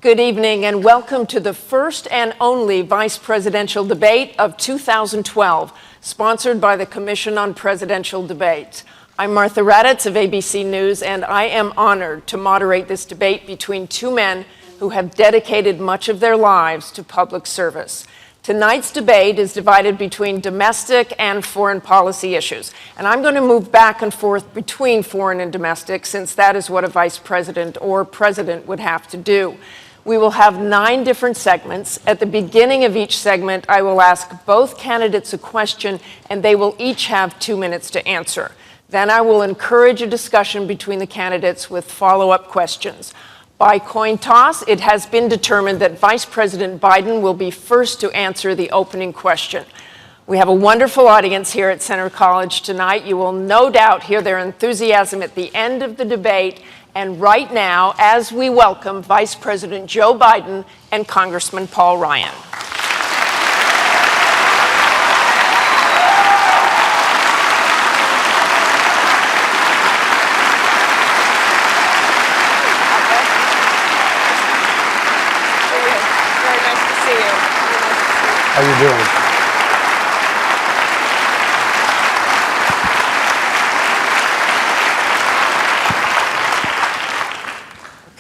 Good evening and welcome to the first and only vice presidential debate of 2012, sponsored by the Commission on Presidential Debates. I'm Martha Raddatz of ABC News, and I am honored to moderate this debate between two men who have dedicated much of their lives to public service. Tonight's debate is divided between domestic and foreign policy issues, and I'm going to move back and forth between foreign and domestic, since that is what a vice president or president would have to do. We will have 9 different segments. At the beginning of each segment, I will ask both candidates a question, and they will each have 2 minutes to answer. Then I will encourage a discussion between the candidates with follow-up questions. By coin toss, it has been determined that Vice President Biden will be first to answer the opening question. We have a wonderful audience here at Centre College tonight. You will no doubt hear their enthusiasm at the end of the debate. And right now, as we welcome Vice President Joe Biden and Congressman Paul Ryan. Very nice to see you. How you doing?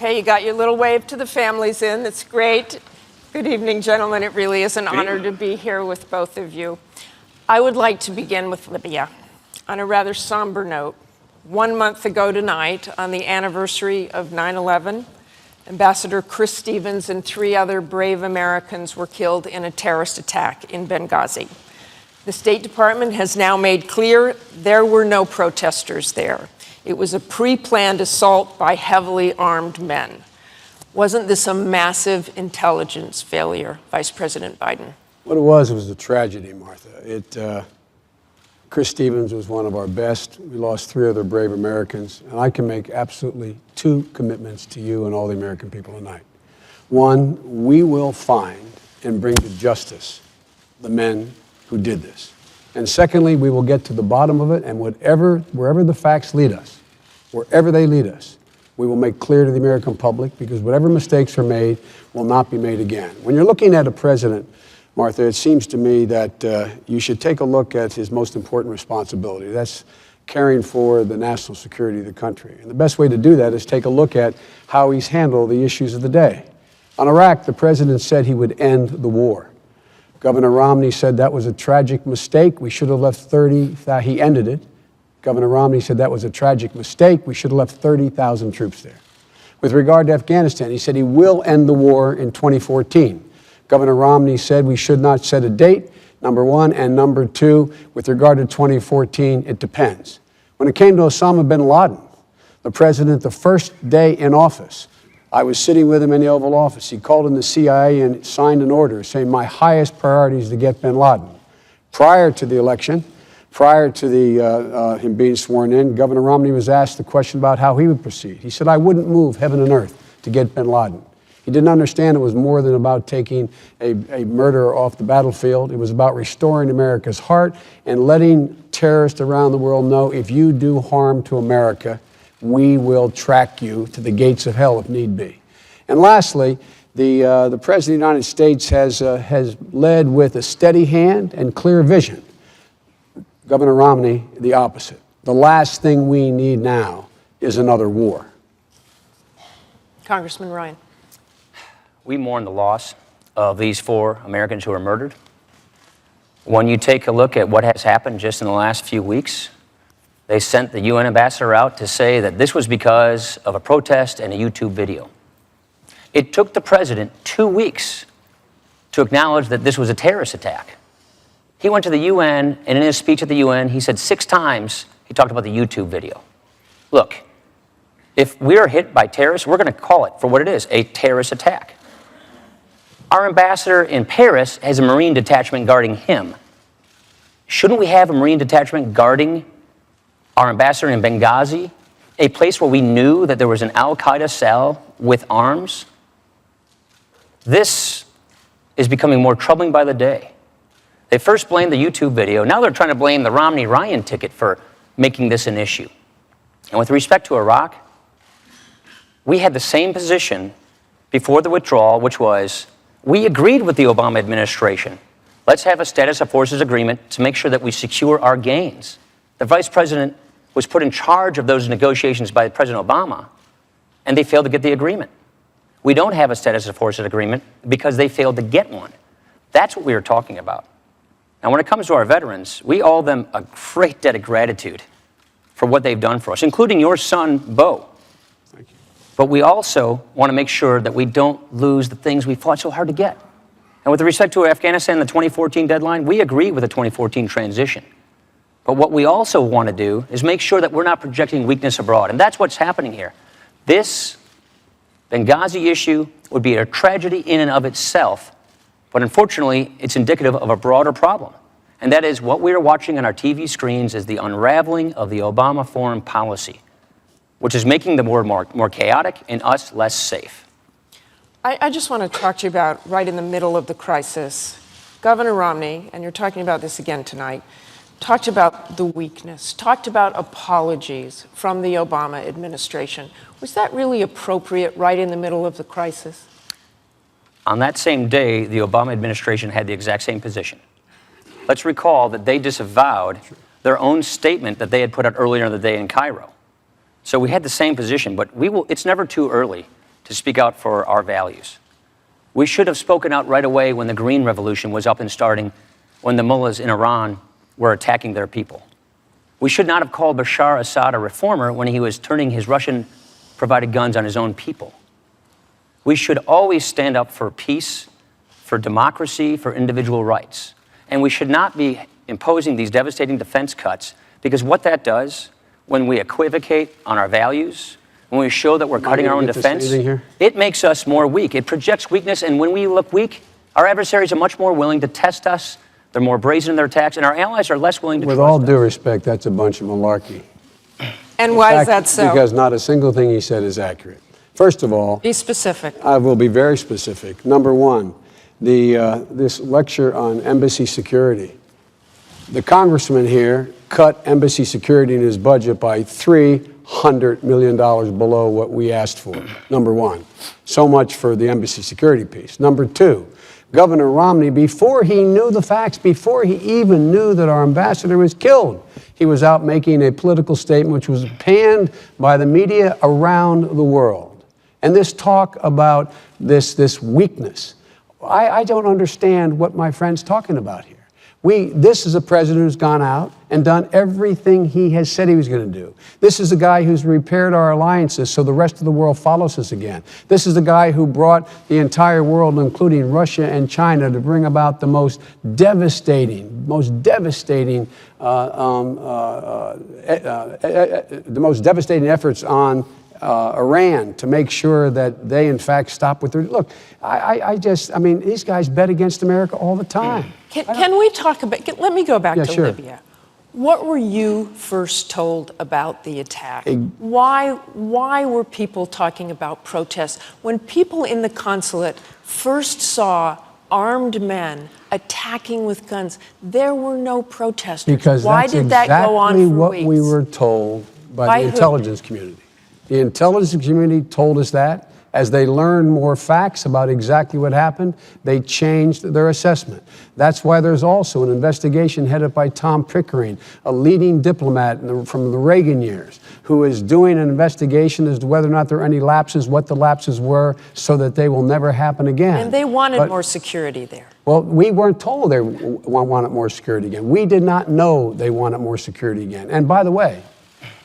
Okay, you got your little wave to the families in. That's great. Good evening, gentlemen. It really is an honor to be here with both of you. I would like to begin with Libya on a rather somber note. 1 month ago tonight, on the anniversary of 9/11, Ambassador Chris Stevens and 3 other brave Americans were killed in a terrorist attack in Benghazi. The State Department has now made clear there were no protesters there. It was a pre-planned assault by heavily armed men. Wasn't this a massive intelligence failure, Vice President Biden? What it was a tragedy, Martha. Chris Stevens was one of our best. We lost 3 other brave Americans, and I can make absolutely 2 commitments to you and all the American people tonight. 1, we will find and bring to justice the men who did this. And secondly, we will get to the bottom of it, and wherever the facts lead us, wherever they lead us, we will make clear to the American public, because whatever mistakes are made will not be made again. When you're looking at a president, Martha, it seems to me that you should take a look at his most important responsibility. That's caring for the national security of the country. And the best way to do that is take a look at how he's handled the issues of the day. On Iraq, the president said he would end the war. Governor Romney said that was a tragic mistake. We should have left 30,000. He ended it. Governor Romney said that was a tragic mistake. We should have left 30,000 troops there. With regard to Afghanistan, he said he will end the war in 2014. Governor Romney said we should not set a date, number 1. And number 2, with regard to 2014, it depends. When it came to Osama bin Laden, the president, the first day in office, I was sitting with him in the Oval Office. He called in the CIA and signed an order saying my highest priority is to get bin Laden. Prior to the election, prior to him being sworn in, Governor Romney was asked the question about how he would proceed. He said, I wouldn't move heaven and earth to get bin Laden. He didn't understand it was more than about taking a murderer off the battlefield. It was about restoring America's heart and letting terrorists around the world know, if you do harm to America, we will track you to the gates of hell if need be. And lastly, the President of the United States has led with a steady hand and clear vision. Governor Romney, the opposite. The last thing we need now is another war. Congressman Ryan. We mourn the loss of these 4 Americans who were murdered. When you take a look at what has happened just in the last few weeks, they sent the UN ambassador out to say that this was because of a protest and a YouTube video. It took the president 2 weeks to acknowledge that this was a terrorist attack. He went to the UN, and in his speech at the UN, he said 6 times he talked about the YouTube video. Look, if we are hit by terrorists, we're going to call it for what it is, a terrorist attack. Our ambassador in Paris has a Marine detachment guarding him. Shouldn't we have a Marine detachment guarding our ambassador in Benghazi, a place where we knew that there was an al-Qaeda cell with arms? This is becoming more troubling by the day. They first blamed the YouTube video. Now they're trying to blame the Romney-Ryan ticket for making this an issue. And with respect to Iraq, we had the same position before the withdrawal, which was, we agreed with the Obama administration. Let's have a status of forces agreement to make sure that we secure our gains. The vice president was put in charge of those negotiations by President Obama, and they failed to get the agreement. We don't have a status of forces agreement because they failed to get one. That's what we were talking about. Now, when it comes to our veterans, we owe them a great debt of gratitude for what they've done for us, including your son, Bo. Thank you. But we also want to make sure that we don't lose the things we fought so hard to get. And with respect to Afghanistan, the 2014 deadline, we agree with the 2014 transition. But what we also want to do is make sure that we're not projecting weakness abroad. And that's what's happening here. This Benghazi issue would be a tragedy in and of itself, but unfortunately, it's indicative of a broader problem. And that is what we are watching on our TV screens is the unraveling of the Obama foreign policy, which is making the world more chaotic and us less safe. I just want to talk to you about right in the middle of the crisis. Governor Romney, and you're talking about this again tonight, talked about the weakness, talked about apologies from the Obama administration. Was that really appropriate right in the middle of the crisis? On that same day, the Obama administration had the exact same position. Let's recall that they disavowed their own statement that they had put out earlier in the day in Cairo. So we had the same position, but it's never too early to speak out for our values. We should have spoken out right away when the Green Revolution was up and starting, when the mullahs in Iran were attacking their people. We should not have called Bashar Assad a reformer when he was turning his Russian-provided guns on his own people. We should always stand up for peace, for democracy, for individual rights. And we should not be imposing these devastating defense cuts, because what that does, when we equivocate on our values, when we show that we're cutting our own defense, it makes us more weak. It projects weakness, and when we look weak, our adversaries are much more willing to test us. They're more brazen in their attacks, and our allies are less willing to trust us. With all due respect, that's a bunch of malarkey. And why is that so? Because not a single thing he said is accurate. First of all, Be specific. I will be very specific. Number one, this lecture on embassy security. The congressman here cut embassy security in his budget by $300 million below what we asked for, number one. So much for the embassy security piece. Number two, Governor Romney, before he knew the facts, before he even knew that our ambassador was killed, he was out making a political statement which was panned by the media around the world. And this talk about this weakness, I don't understand what my friend's talking about here. This is a president who's gone out and done everything he has said he was going to do. This is a guy who's repaired our alliances so the rest of the world follows us again. This is the guy who brought the entire world, including Russia and China, to bring about the most devastating efforts on Iran to make sure that they, in fact, stop with their... Look, I mean, these guys bet against America all the time. Can we talk about... Let me go back to sure. Libya. What were you first told about the attack? Why were people talking about protests? When people in the consulate first saw armed men attacking with guns, there were no protesters. Because why that's did that go on exactly for what weeks? we were told by the intelligence community. The intelligence community told us that. As they learned more facts about exactly what happened, they changed their assessment. That's why there's also an investigation headed by Tom Pickering, a leading diplomat from the Reagan years, who is doing an investigation as to whether or not there are any lapses, what the lapses were, so that they will never happen again. And they wanted more security there. Well, we weren't told they wanted more security again. We did not know they wanted more security again. And by the way,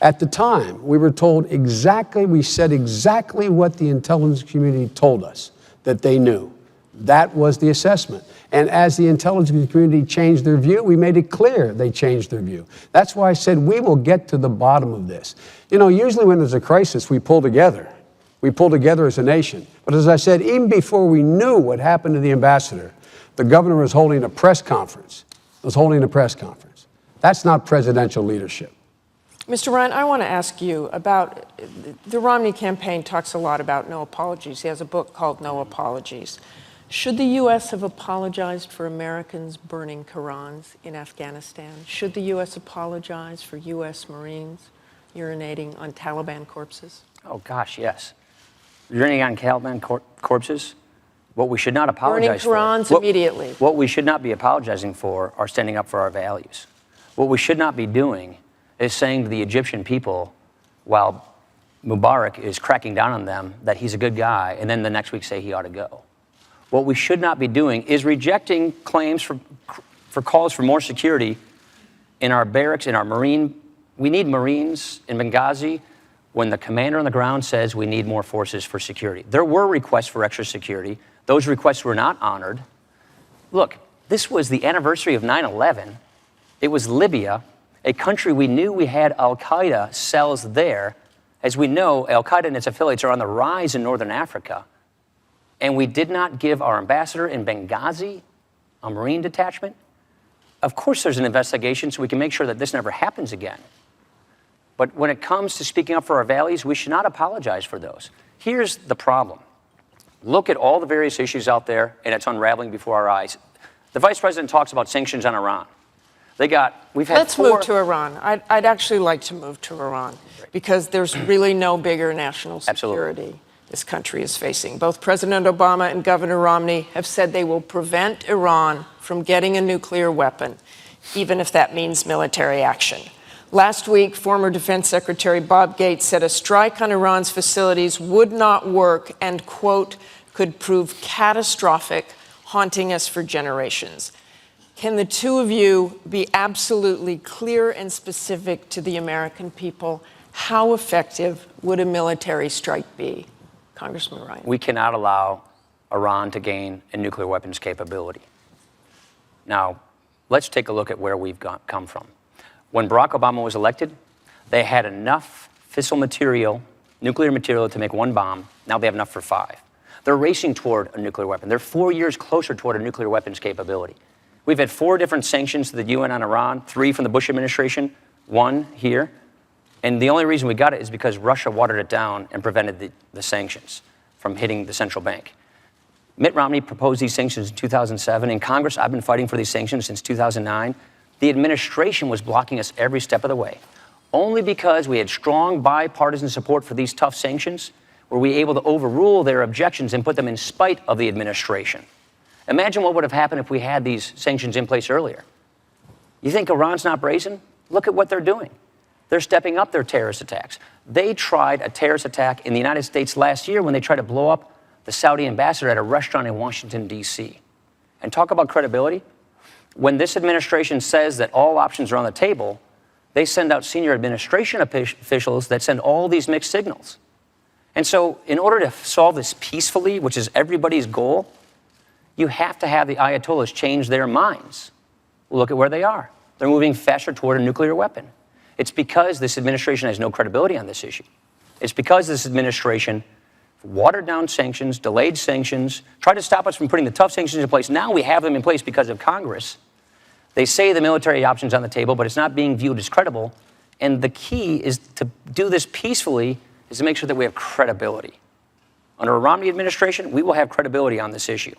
at the time, we were told we said exactly what the intelligence community told us that they knew. That was the assessment. And as the intelligence community changed their view, we made it clear they changed their view. That's why I said we will get to the bottom of this. You know, usually when there's a crisis, we pull together. We pull together as a nation. But as I said, even before we knew what happened to the ambassador, the governor was holding a press conference. That's not presidential leadership. Mr. Ryan, I want to ask you about, the Romney campaign talks a lot about no apologies. He has a book called No Apologies. Should the U.S. have apologized for Americans burning Qurans in Afghanistan? Should the U.S. apologize for U.S. Marines urinating on Taliban corpses? Oh, gosh, yes. urinating on Taliban corpses. What we should not apologize Burning Qurans immediately. What we should not be apologizing for are standing up for our values. What we should not be doing is saying to the Egyptian people, while Mubarak is cracking down on them, that he's a good guy, and then the next week say he ought to go. What we should not be doing is rejecting claims for calls for more security in our barracks, in our Marine. We need Marines in Benghazi when the commander on the ground says we need more forces for security. There were requests for extra security. Those requests were not honored. Look, this was the anniversary of 9/11. It was Libya, a country we knew we had al-Qaeda cells there. As we know, al-Qaeda and its affiliates are on the rise in northern Africa. And we did not give our ambassador in Benghazi a Marine detachment. Of course there's an investigation so we can make sure that this never happens again. But when it comes to speaking up for our values, we should not apologize for those. Here's the problem. Look at all the various issues out there, and it's unraveling before our eyes. The vice president talks about sanctions on Iran. Let's move to Iran. I'd actually like to move to Iran because there's really no bigger national security this country is facing. Both President Obama and Governor Romney have said they will prevent Iran from getting a nuclear weapon, even if that means military action. Last week, former Defense Secretary Bob Gates said a strike on Iran's facilities would not work and, quote, could prove catastrophic, haunting us for generations. Can the two of you be absolutely clear and specific to the American people? How effective would a military strike be? Congressman Ryan. We cannot allow Iran to gain a nuclear weapons capability. Now, let's take a look at where we've come from. When Barack Obama was elected, they had enough fissile material, nuclear material, to make one bomb. Now they have enough for 5. They're racing toward a nuclear weapon. They're 4 years closer toward a nuclear weapons capability. We've had 4 different sanctions to the UN on Iran, 3 from the Bush administration, 1 here. And the only reason we got it is because Russia watered it down and prevented the sanctions from hitting the central bank. Mitt Romney proposed these sanctions in 2007. In Congress, I've been fighting for these sanctions since 2009. The administration was blocking us every step of the way. Only because we had strong bipartisan support for these tough sanctions were we able to overrule their objections and put them in spite of the administration. Imagine what would have happened if we had these sanctions in place earlier. You think Iran's not brazen? Look at what they're doing. They're stepping up their terrorist attacks. They tried a terrorist attack in the United States last year when they tried to blow up the Saudi ambassador at a restaurant in Washington, D.C. And talk about credibility. When this administration says that all options are on the table, they send out senior administration officials that send all these mixed signals. And so in order to solve this peacefully, which is everybody's goal, you have to have the Ayatollahs change their minds. Look at where they are. They're moving faster toward a nuclear weapon. It's because this administration has no credibility on this issue. It's because this administration watered down sanctions, delayed sanctions, tried to stop us from putting the tough sanctions in place. Now we have them in place because of Congress. They say the military option's on the table, but it's not being viewed as credible. And the key is to do this peacefully, is to make sure that we have credibility. Under a Romney administration, we will have credibility on this issue.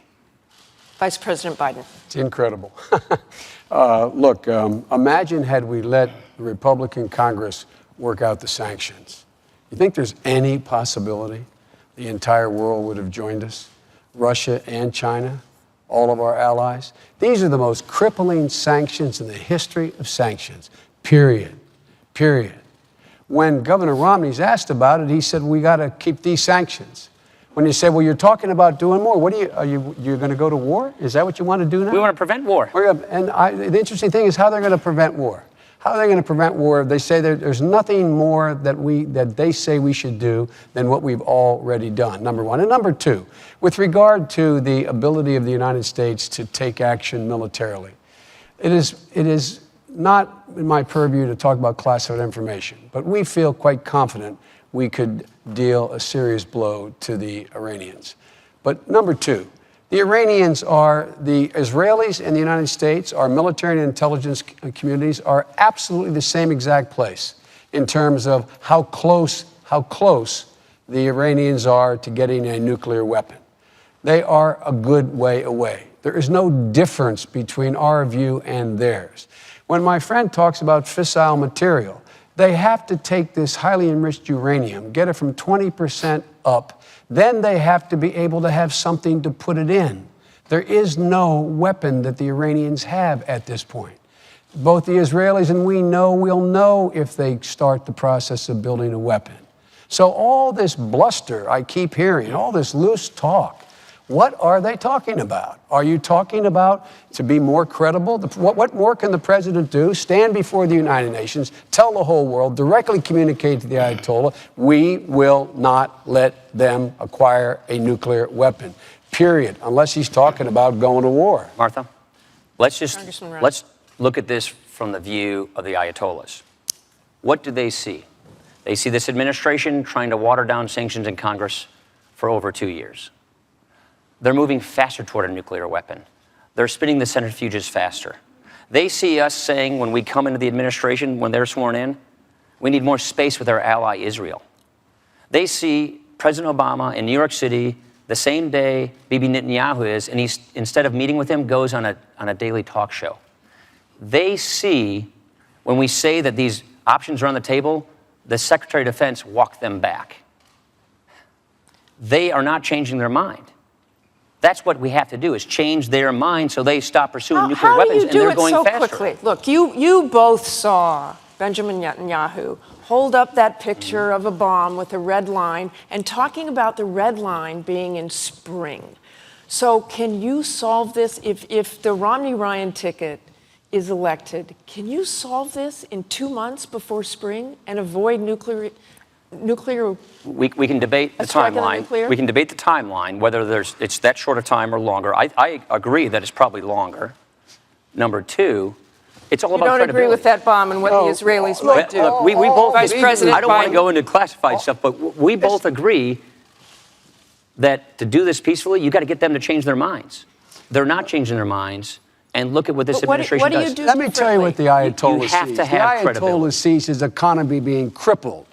Vice President Biden. It's incredible. Look, imagine had we let the Republican Congress work out the sanctions. You think there's any possibility the entire world would have joined us? Russia and China, all of our allies. These are the most crippling sanctions in the history of sanctions, period. When Governor Romney's asked about it, he said, we got to keep these sanctions. When you say, well, you're talking about doing more, what you're going to go to war? Is that what you want to do now? We want to prevent war. The interesting thing is how they're going to prevent war. How are they going to prevent war if they say there's nothing more that they say we should do than what we've already done, number one. And number two, with regard to the ability of the United States to take action militarily, it is not in my purview to talk about classified information, but we feel quite confident we could deal a serious blow to the Iranians. But number two, the Iranians are, the Israelis and the United States, our military and intelligence communities are absolutely the same exact place in terms of how close the Iranians are to getting a nuclear weapon. They are a good way away. There is no difference between our view and theirs. When my friend talks about fissile material, they have to take this highly enriched uranium, get it from 20% up, then they have to be able to have something to put it in. There is no weapon that the Iranians have at this point. Both the Israelis and we know will know if they start the process of building a weapon. So all this bluster I keep hearing, all this loose talk, what are they talking about? Are you talking about to be more credible? What more can the president do? Stand before the United Nations, tell the whole world, directly communicate to the Ayatollah, we will not let them acquire a nuclear weapon, period, unless he's talking about going to war. Martha, let's Congressman look at this from the view of the Ayatollahs. What do they see? They see this administration trying to water down sanctions in Congress for over 2 years. They're moving faster toward a nuclear weapon. They're spinning the centrifuges faster. They see us saying when we come into the administration, when they're sworn in, we need more space with our ally Israel. They see President Obama in New York City the same day Bibi Netanyahu is, and he's, instead of meeting with him, goes on a daily talk show. They see when we say that these options are on the table, the Secretary of Defense walked them back. They are not changing their mind. That's what we have to do, is change their mind so they stop pursuing nuclear weapons, and they're going faster. How do you do it so quickly? Look, you both saw Benjamin Netanyahu hold up that picture of a bomb with a red line and talking about the red line being in spring. So can you solve this? If the Romney-Ryan ticket is elected, can you solve this in 2 months before spring and avoid nuclear? We can debate the timeline. We can debate the timeline, whether it's that short a time or longer. I agree that it's probably longer. Number two, it's all about credibility. You don't agree with that bomb and what the Israelis might do. Look, we both. Vice President I don't want to Biden. go into classified stuff, but we both agree that to do this peacefully, you got to get them to change their minds. They're not changing their minds. And look at what this administration what do does. you do Let me tell you what the Ayatollah You have sees. to have the Ayatollah credibility. sees his economy being crippled.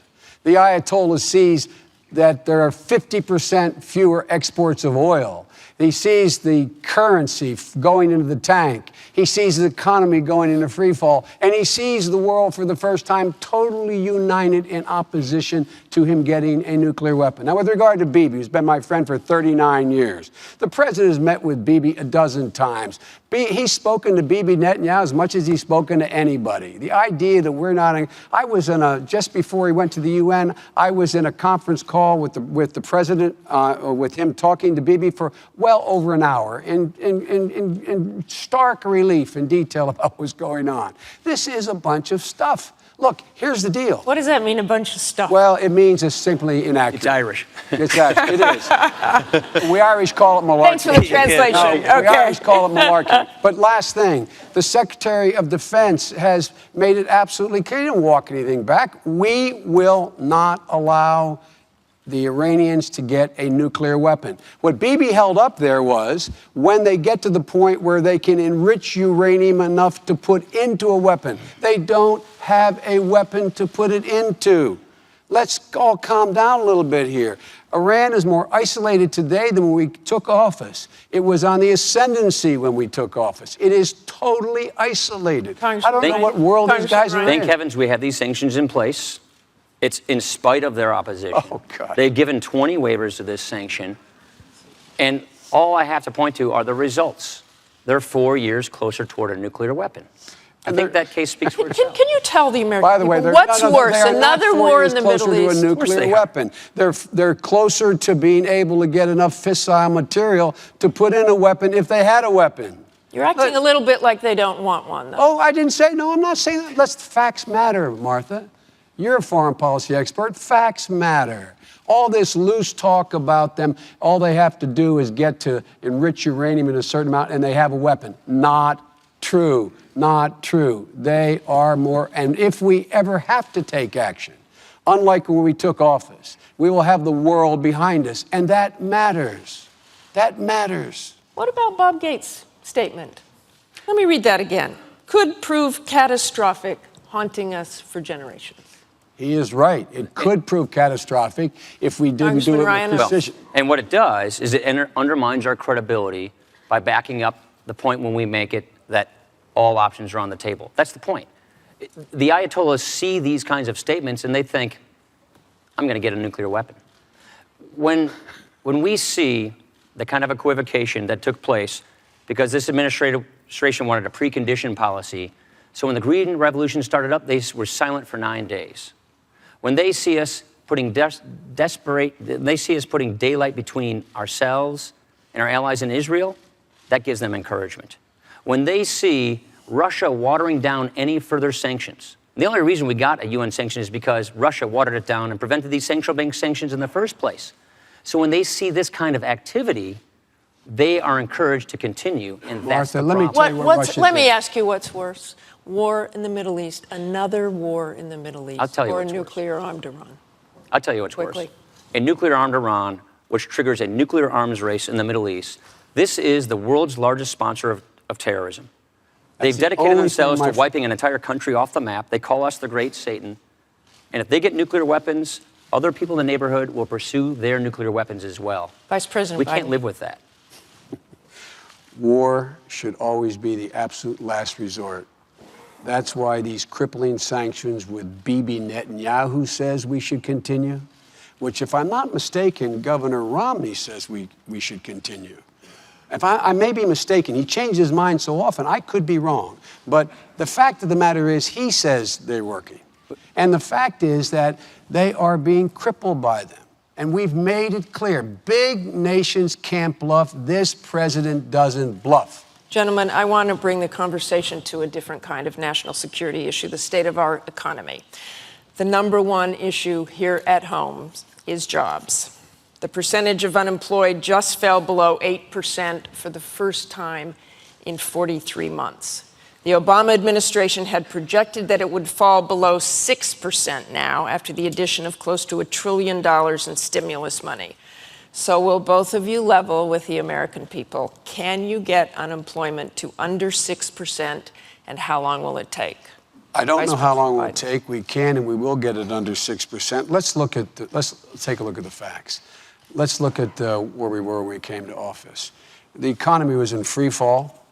The Ayatollah sees that there are 50% fewer exports of oil. He sees the currency going into the tank. He sees the economy going into free fall. And he sees the world for the first time totally united in opposition to him getting a nuclear weapon. Now, with regard to Bibi, who's been my friend for 39 years, the president has met with Bibi a dozen times. He's spoken to Bibi Netanyahu as much as he's spoken to anybody. The idea that we're not, just before he went to the UN, I was in a conference call with the president, with him talking to Bibi for well over an hour in stark relief and detail about what was going on. This is a bunch of stuff. Look, here's the deal. What does that mean, a bunch of stuff? Well, it means it's simply inaccurate. It's Irish. It is. We Irish call it malarkey. Thanks for the translation. We Irish call it malarkey. But last thing, the Secretary of Defense has made it absolutely clear. He didn't walk anything back. We will not allow the Iranians to get a nuclear weapon. What Bibi held up there was when they get to the point where they can enrich uranium enough to put into a weapon. They don't have a weapon to put it into. Let's all calm down a little bit here. Iran is more isolated today than when we took office. It was on the ascendancy when we took office. It is totally isolated. I don't know what world these guys are in. Thank heavens we have these sanctions in place. It's in spite of their opposition. Oh, God. They've given 20 waivers to this sanction. And all I have to point to are the results. They're 4 years closer toward a nuclear weapon. I think that case speaks for itself. Can you tell the American By the way, people they're- what's no, no, worse, they are not another 4 war years in the Middle closer East? to a Of course nuclear they are. weapon. They're closer to being able to get enough fissile material to put in a weapon if they had a weapon. You're acting a little bit like they don't want one, though. Oh, I didn't say, no, I'm not saying that. Let's facts matter, Martha. You're a foreign policy expert. Facts matter. All this loose talk about them, all they have to do is get to enrich uranium in a certain amount and they have a weapon. Not true. Not true. They are more, and if we ever have to take action, unlike when we took office, we will have the world behind us, and that matters. That matters. What about Bob Gates' statement? Let me read that again. Could prove catastrophic, haunting us for generations. He is right. It could prove catastrophic if we didn't do Congressman it Ryan? with precision. And what it does is it undermines our credibility by backing up the point when we make it that all options are on the table. That's the point. The Ayatollahs see these kinds of statements and they think, I'm going to get a nuclear weapon. when we see the kind of equivocation that took place because this administration wanted a precondition policy, so when the Green Revolution started up, they were silent for 9 days. When they see us putting they see us putting daylight between ourselves and our allies in Israel, that gives them encouragement. When they see Russia watering down any further sanctions, the only reason we got a UN sanction is because Russia watered it down and prevented these central bank sanctions in the first place. So when they see this kind of activity, they are encouraged to continue, and that's Martha, the let me problem. tell you what Russia Let me did. ask you what's worse. War in the Middle East, another war in the Middle East, I'll tell you or a what's worse. nuclear-armed Iran. I'll tell you what's Quickly. worse. A nuclear-armed Iran, which triggers a nuclear arms race in the Middle East. This is the world's largest sponsor of terrorism. They've That's the dedicated only themselves thing, to wiping an entire country off the map. They call us the Great Satan. And if they get nuclear weapons, other people in the neighborhood will pursue their nuclear weapons as well. Vice President We Biden. can't live with that. War should always be the absolute last resort. That's why these crippling sanctions with Bibi Netanyahu says we should continue, which, if I'm not mistaken, Governor Romney says we should continue. If I may be mistaken, he changed his mind so often, I could be wrong. But the fact of the matter is, he says they're working. And the fact is that they are being crippled by them. And we've made it clear, big nations can't bluff. This president doesn't bluff. Gentlemen, I want to bring the conversation to a different kind of national security issue, the state of our economy. The number one issue here at home is jobs. The percentage of unemployed just fell below 8% for the first time in 43 months. The Obama administration had projected that it would fall below 6% now after the addition of close to $1 trillion in stimulus money. So will both of you level with the American people? Can you get unemployment to under 6%, and how long will it take? I don't Vice know how long it will President Biden. take. We can and we will get it under 6%. Let's take a look at the facts. Let's look at where we were when we came to office. The economy was in free fall.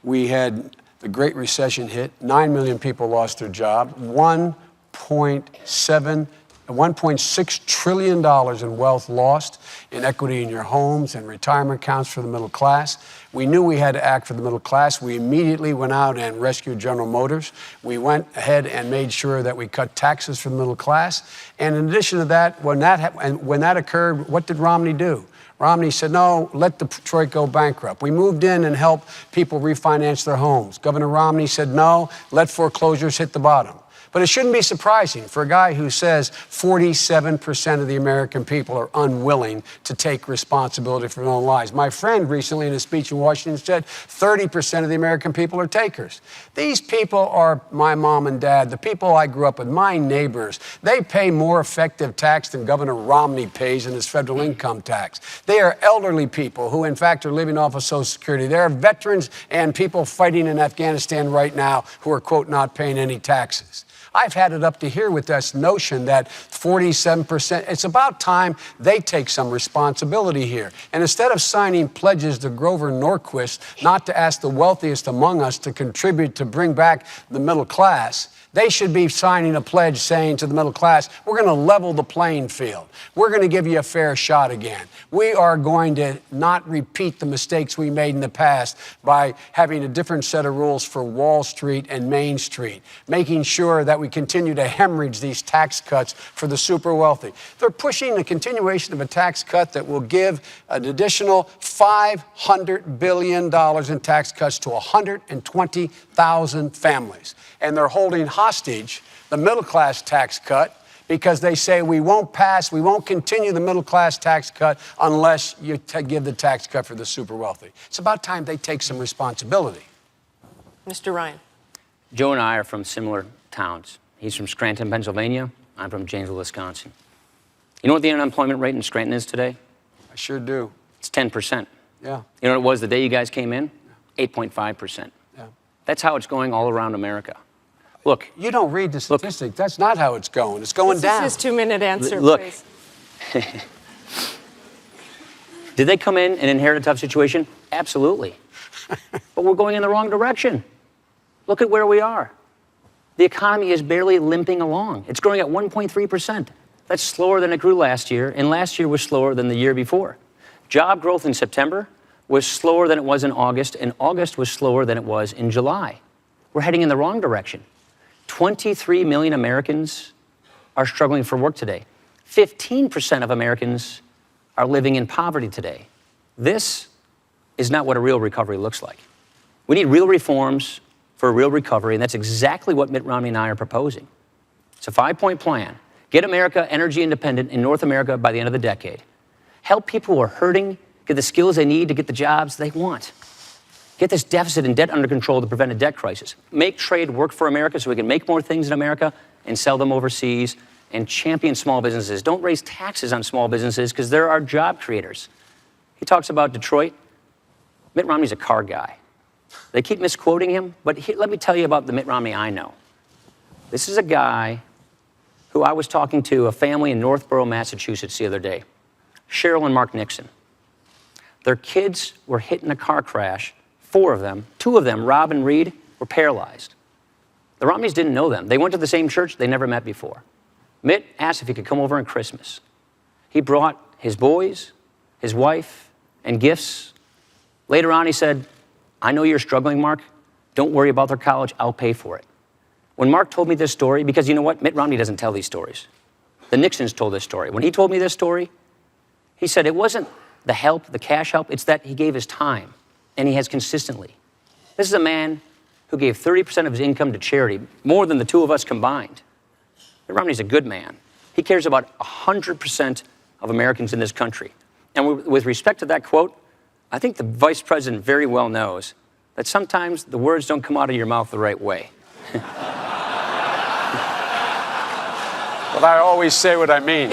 We had the Great Recession hit. 9 million people lost their job. $1.6 trillion in wealth lost, in equity in your homes and retirement accounts for the middle class. We knew we had to act for the middle class. We immediately went out and rescued General Motors. We went ahead and made sure that we cut taxes for the middle class. And in addition to that, when that occurred, what did Romney do? Romney said, no, let Detroit go bankrupt. We moved in and helped people refinance their homes. Governor Romney said, no, let foreclosures hit the bottom. But it shouldn't be surprising for a guy who says 47% of the American people are unwilling to take responsibility for their own lives. My friend recently in a speech in Washington said 30% of the American people are takers. These people are my mom and dad, the people I grew up with, my neighbors. They pay more effective tax than Governor Romney pays in his federal income tax. They are elderly people who, in fact, are living off of Social Security. There are veterans and people fighting in Afghanistan right now who are, quote, not paying any taxes. I've had it up to here with this notion that 47%, it's about time they take some responsibility here. And instead of signing pledges to Grover Norquist not to ask the wealthiest among us to contribute to bring back the middle class, they should be signing a pledge saying to the middle class, we're going to level the playing field. We're going to give you a fair shot again. We are going to not repeat the mistakes we made in the past by having a different set of rules for Wall Street and Main Street, making sure that we continue to hemorrhage these tax cuts for the super wealthy. They're pushing the continuation of a tax cut that will give an additional $500 billion in tax cuts to 120,000 families. And they're holding hostage the middle class tax cut because they say we won't continue the middle class tax cut unless you give the tax cut for the super wealthy. It's about time they take some responsibility. Mr. Ryan. Joe and I are from similar towns. He's from Scranton, Pennsylvania. I'm from Janesville, Wisconsin. You know what the unemployment rate in Scranton is today? I sure do. It's 10%. Yeah. You know what it was the day you guys came in? 8.5%. Yeah. That's how it's going all around America. Look. You don't read the statistic. That's not how it's going. It's going down. This is his 2-minute answer, Look. please. Did they come in and inherit a tough situation? Absolutely. But we're going in the wrong direction. Look at where we are. The economy is barely limping along. It's growing at 1.3%. That's slower than it grew last year, and last year was slower than the year before. Job growth in September was slower than it was in August, and August was slower than it was in July. We're heading in the wrong direction. 23 million Americans are struggling for work today. 15% of Americans are living in poverty today. This is not what a real recovery looks like. We need real reforms for a real recovery, and that's exactly what Mitt Romney and I are proposing. It's a 5-point plan. Get America energy independent in North America by the end of the decade. Help people who are hurting get the skills they need to get the jobs they want. Get this deficit and debt under control to prevent a debt crisis. Make trade work for America so we can make more things in America and sell them overseas, and champion small businesses. Don't raise taxes on small businesses because there are job creators. He talks about Detroit. Mitt Romney's a car guy. They keep misquoting him, but let me tell you about the Mitt Romney I know. This is a guy who I was talking to, a family in Northborough, Massachusetts the other day, Cheryl and Mark Nixon. Their kids were hit in a car crash, 4 of them. 2 of them, Rob and Reed, were paralyzed. The Romneys didn't know them. They went to the same church they never met before. Mitt asked if he could come over on Christmas. He brought his boys, his wife, and gifts. Later on, he said, I know you're struggling, Mark. Don't worry about their college. I'll pay for it. When Mark told me this story, because you know what? Mitt Romney doesn't tell these stories. The Nixons told this story. When he told me this story, he said it wasn't the help, the cash help, it's that he gave his time, and he has consistently. This is a man who gave 30% of his income to charity, more than the 2 of us combined. Mitt Romney's a good man. He cares about 100% of Americans in this country. And with respect to that quote, I think the vice president very well knows that sometimes the words don't come out of your mouth the right way. But I always say what I mean.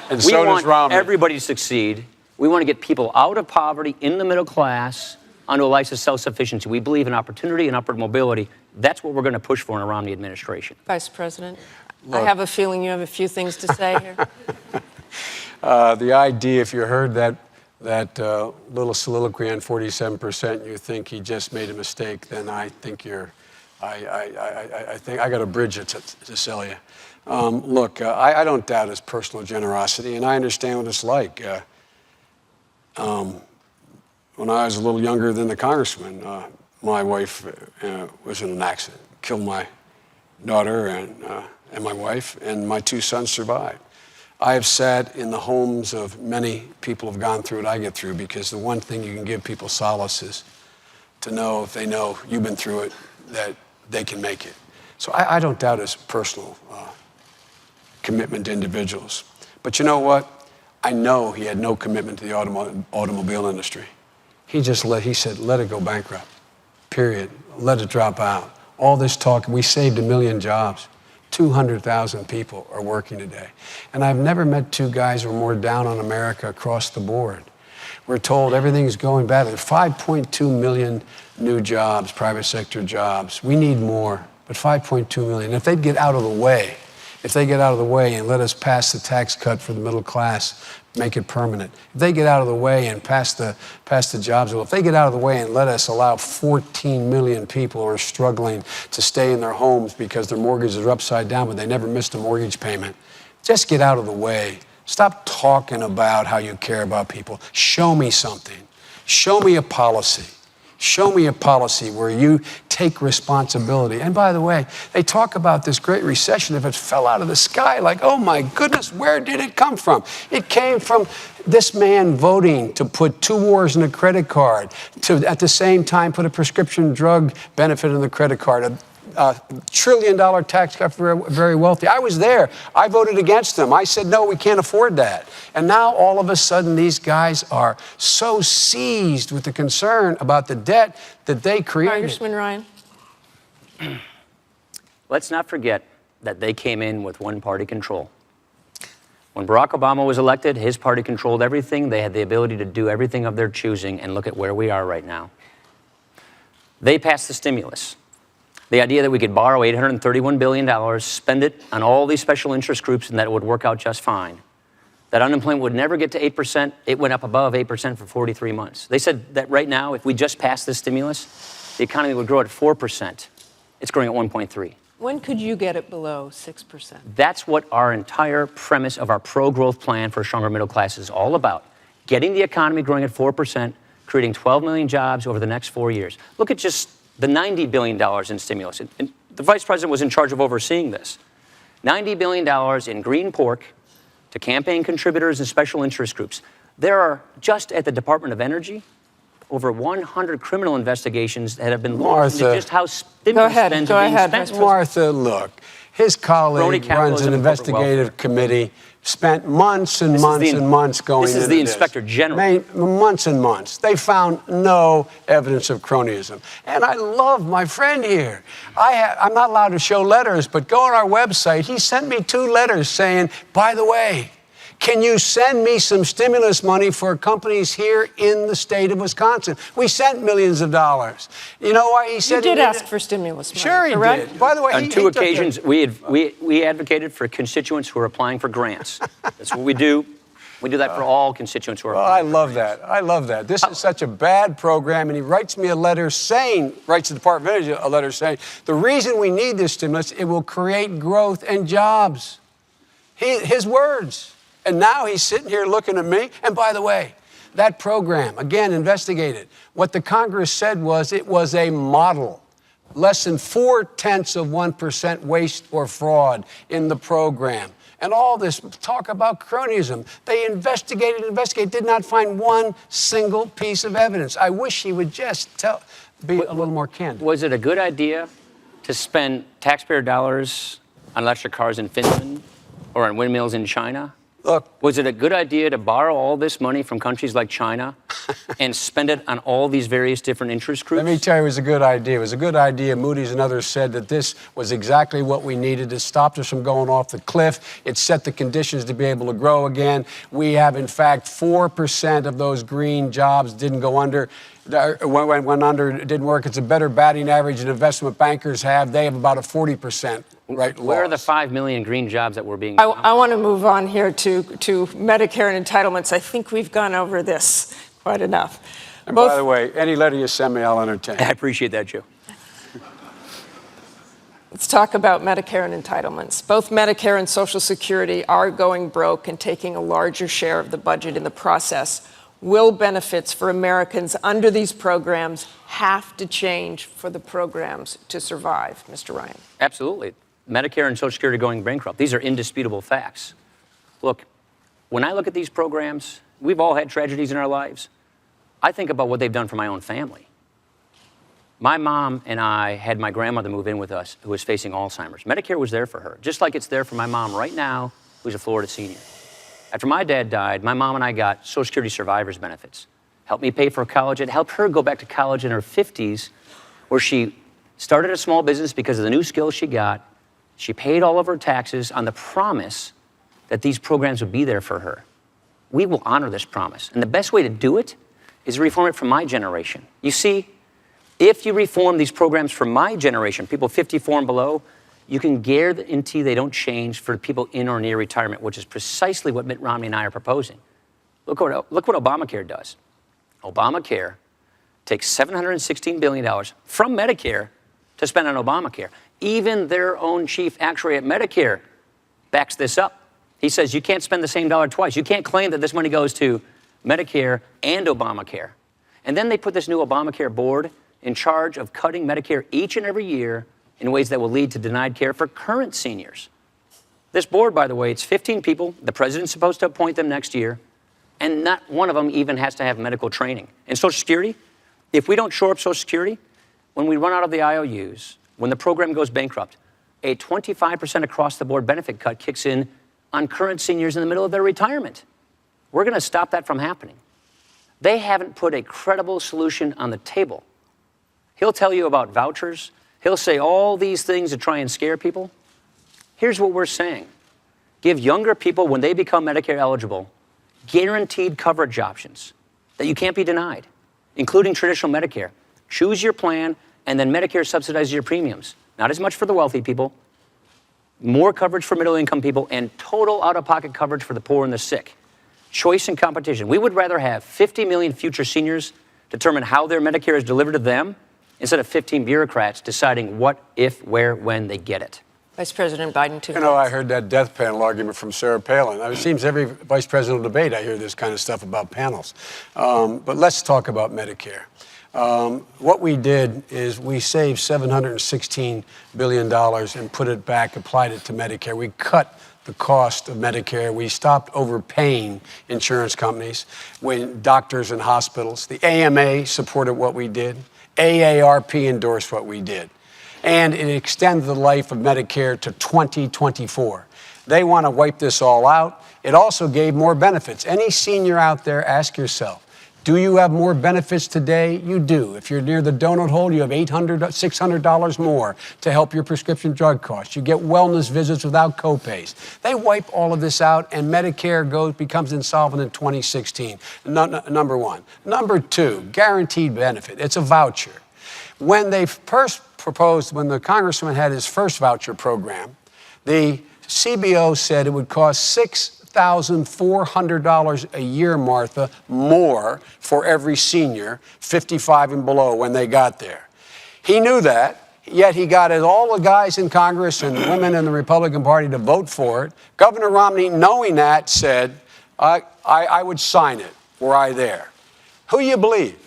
And We so does want Romney. everybody to succeed. We want to get people out of poverty, in the middle class, onto a life of self-sufficiency. We believe in opportunity and upward mobility. That's what we're going to push for in a Romney administration. Vice President, I have a feeling you have a few things to say here. The idea, if you heard that little soliloquy on 47%, you think he just made a mistake, then I think I think I got a bridge to sell you. Look, I don't doubt his personal generosity, and I understand what it's like. When I was a little younger than the congressman, my wife was in an accident, killed my daughter and my wife, and my 2 sons survived. I have sat in the homes of many people who have gone through what I get through, because the one thing you can give people solace is to know, if they know you've been through it, that they can make it. So I don't doubt his personal commitment to individuals. But you know what? I know he had no commitment to the automobile industry. He said, let it go bankrupt, period. Let it drop out. All this talk, we saved 1 million jobs. 200,000 people are working today. And I've never met 2 guys who are more down on America across the board. We're told everything's going badly. 5.2 million new jobs, private sector jobs. We need more, but 5.2 million. If they'd get out of the way, and let us pass the tax cut for the middle class, make it permanent. If they get out of the way and pass the jobs bill, if they get out of the way and let us allow 14 million people who are struggling to stay in their homes because their mortgages are upside down, but they never missed a mortgage payment, just get out of the way. Stop talking about how you care about people. Show me something. Show me a policy. Show me a policy where you take responsibility. And by the way, they talk about this great recession. If it fell out of the sky, like, oh my goodness, where did it come from? It came from this man voting to put 2 wars in a credit card, to at the same time put a prescription drug benefit in the credit card, a $1 trillion tax cut for very wealthy. I was there. I voted against them. I said, no, we can't afford that. And now all of a sudden these guys are so seized with the concern about the debt that they created. Congressman Ryan. Let's not forget that they came in with one-party control. When Barack Obama was elected, his party controlled everything. They had the ability to do everything of their choosing, and look at where we are right now. They passed the stimulus. The idea that we could borrow $831 billion, spend it on all these special interest groups, and that it would work out just fine. That unemployment would never get to 8%. It went up above 8% for 43 months. They said that right now, if we just passed this stimulus, the economy would grow at 4%. It's growing at 1.3. When could you get it below 6%? That's what our entire premise of our pro-growth plan for a stronger middle class is all about. Getting the economy growing at 4%, creating 12 million jobs over the next 4 years. Look at just the $90 billion in stimulus. And the vice president was in charge of overseeing this. $90 billion in green pork to campaign contributors and special interest groups. There are, just at the Department of Energy, over 100 criminal investigations that have been launched into just how stimulus funds are being spent. Martha, look, his colleague runs an investigative committee, spent months and months and months going into this. This is the Inspector General. Months and months. They found no evidence of cronyism. And I love my friend here. I'm not allowed to show letters, but go on our website. He sent me 2 letters saying, by the way, can you send me some stimulus money for companies here in the state of Wisconsin? We sent millions of dollars. You know why he said You did ask for stimulus money, Sure he correct? did. By the way, on 2 occasions, we advocated for constituents who are applying for grants. That's what we do. We do that for all constituents who are applying. I love that. I love that. This is such a bad program, and he writes me a letter saying, writes the Department of Energy a letter saying, the reason we need this stimulus, it will create growth and jobs. His words. And now he's sitting here looking at me. And by the way, that program, again, investigated. What the Congress said was it was a model. Less than 0.4% waste or fraud in the program. And all this talk about cronyism. They investigated, did not find one single piece of evidence. I wish he would just be a little more candid. Was it a good idea to spend taxpayer dollars on electric cars in Finland or on windmills in China? Look, was it a good idea to borrow all this money from countries like China and spend it on all these various different interest groups? Let me tell you, it was a good idea. It was a good idea. Moody's and others said that this was exactly what we needed. It stopped us from going off the cliff. It set the conditions to be able to grow again. We have, in fact, 4% of those green jobs didn't go under. Went under, it didn't work. It's a better batting average than investment bankers have. They have about a 40% right loss. Where are the 5 million green jobs that were being I want to move on here to Medicare and entitlements. I think we've gone over this quite enough. And by the way, any letter you send me, I'll entertain. I appreciate that, Joe. Let's talk about Medicare and entitlements. Both Medicare and Social Security are going broke and taking a larger share of the budget in the process. Will benefits for Americans under these programs have to change for the programs to survive, Mr. Ryan? Absolutely. Medicare and Social Security going bankrupt. These are indisputable facts. Look, when I look at these programs, we've all had tragedies in our lives. I think about what they've done for my own family. My mom and I had my grandmother move in with us who was facing Alzheimer's. Medicare was there for her, just like it's there for my mom right now, who's a Florida senior. After my dad died, my mom and I got Social Security survivors benefits. Helped me pay for college. It helped her go back to college in her 50s, where she started a small business because of the new skills she got. She paid all of her taxes on the promise that these programs would be there for her. We will honor this promise. And the best way to do it is reform it for my generation. You see, if you reform these programs for my generation, people 54 and below, you can guarantee they don't change for people in or near retirement, which is precisely what Mitt Romney and I are proposing. Look what Obamacare does. Obamacare takes $716 billion from Medicare to spend on Obamacare. Even their own chief actuary at Medicare backs this up. He says you can't spend the same dollar twice. You can't claim that this money goes to Medicare and Obamacare. And then they put this new Obamacare board in charge of cutting Medicare each and every year in ways that will lead to denied care for current seniors. This board, by the way, it's 15 people. The president's supposed to appoint them next year, and not one of them even has to have medical training. And Social Security, if we don't shore up Social Security, when we run out of the IOUs, when the program goes bankrupt, a 25% across-the-board benefit cut kicks in on current seniors in the middle of their retirement. We're going to stop that from happening. They haven't put a credible solution on the table. He'll tell you about vouchers. He'll say all these things to try and scare people. Here's what we're saying. Give younger people, when they become Medicare eligible, guaranteed coverage options that you can't be denied, including traditional Medicare. Choose your plan, and then Medicare subsidizes your premiums. Not as much for the wealthy people, more coverage for middle-income people, and total out-of-pocket coverage for the poor and the sick. Choice and competition. We would rather have 50 million future seniors determine how their Medicare is delivered to them instead of 15 bureaucrats deciding what, if, where, when they get it. Vice President Biden, 2 You know, I minutes. heard that death panel argument from Sarah Palin. It seems every vice presidential debate I hear this kind of stuff about panels. But let's talk about Medicare. What we did is we saved $716 billion and put it back, applied it to Medicare. We cut the cost of Medicare. We stopped overpaying insurance companies, doctors and hospitals. The AMA supported what we did. AARP endorsed what we did. And it extended the life of Medicare to 2024. They want to wipe this all out. It also gave more benefits. Any senior out there, ask yourself, do you have more benefits today? You do. If you're near the donut hole, you have $800, $600 more to help your prescription drug costs. You get wellness visits without copays. They wipe all of this out, and Medicare becomes insolvent in 2016. Number one. Number two, guaranteed benefit. It's a voucher. When they first proposed, when the congressman had his first voucher program, the CBO said it would cost $6,400 a year, Martha, more for every senior 55 and below when they got there. He knew that, yet he got all the guys in Congress and women in the Republican Party to vote for it. Governor Romney, knowing that, said, I would sign it were I there. Who you believe?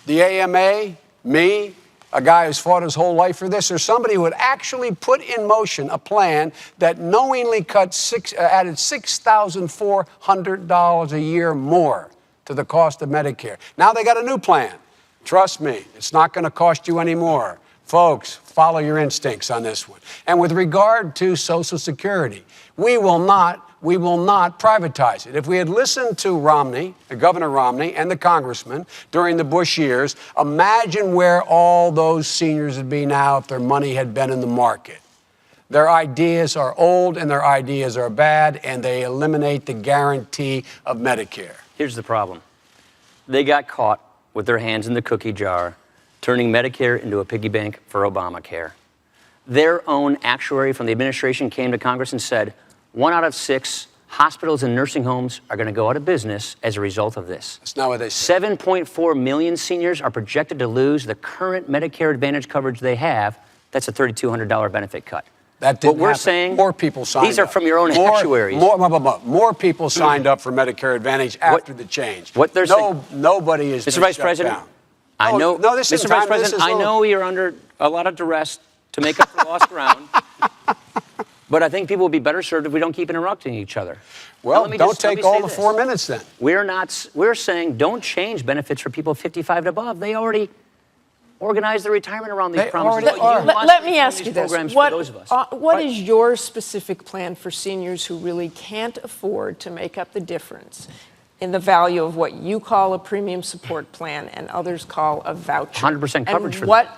The AMA? Me? A guy who's fought his whole life for this, or somebody who would actually put in motion a plan that knowingly added $6,400 a year more to the cost of Medicare. Now they got a new plan. Trust me, it's not going to cost you any more. Folks, follow your instincts on this one. And with regard to Social Security, we will not privatize it. If we had listened to Romney, Governor Romney, and the congressman during the Bush years, imagine where all those seniors would be now if their money had been in the market. Their ideas are old and their ideas are bad, and they eliminate the guarantee of Medicare. Here's the problem. They got caught with their hands in the cookie jar, turning Medicare into a piggy bank for Obamacare. Their own actuary from the administration came to Congress and said, 1 out of 6 hospitals and nursing homes are going to go out of business as a result of this. That's not what they said. 7.4 million seniors are projected to lose the current Medicare Advantage coverage they have. That's a $3,200 benefit cut. That didn't What we're happen. saying, more people signed these are up. from your own actuaries. More people signed up for Medicare Advantage after the change. What they're saying, nobody is Mr. Vice President, I know, no, this Mr. Vice President, I know you're under a lot of duress to make up for lost ground. But I think people will be better served if we don't keep interrupting each other. Well, don't take all the 4 minutes then. We're saying don't change benefits for people 55 and above. They already organized their retirement around these promises. already are. Let me ask you this. For those of us. What is your specific plan for seniors who really can't afford to make up the difference in the value of what you call a premium support plan and others call a voucher? 100% coverage for them.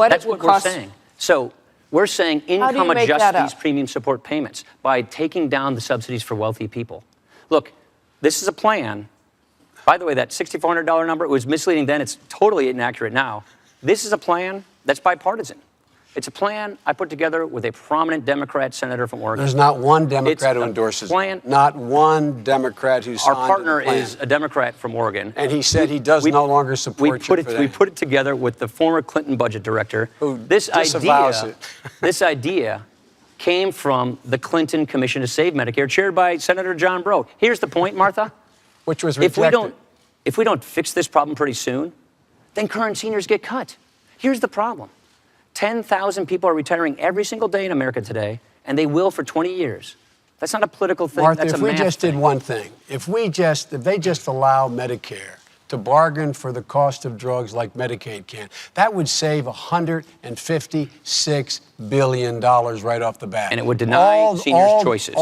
That's what we're saying. So we're saying income adjust these premium support payments by taking down the subsidies for wealthy people. Look, this is a plan. By the way, that $6,400 number, it was misleading then. It's totally inaccurate now. This is a plan that's bipartisan. It's a plan I put together with a prominent Democrat senator from Oregon. There's not one Democrat who endorses it. Not one Democrat who signed Our partner the plan. is a Democrat from Oregon. And he said he does no longer support you for that. We put it together with the former Clinton budget director. Who this disavows it. This idea came from the Clinton Commission to Save Medicare, chaired by Senator John Breaux. Here's the point, Martha. Which was rejected. If we don't fix this problem pretty soon, then current seniors get cut. Here's the problem. 10,000 people are retiring every single day in America today, and they will for 20 years. That's not a political thing. Martha, that's if a we math just thing. did one thing, if they just allow Medicare to bargain for the cost of drugs like Medicaid can, that would save $156 billion right off the bat. And it would deny seniors choices.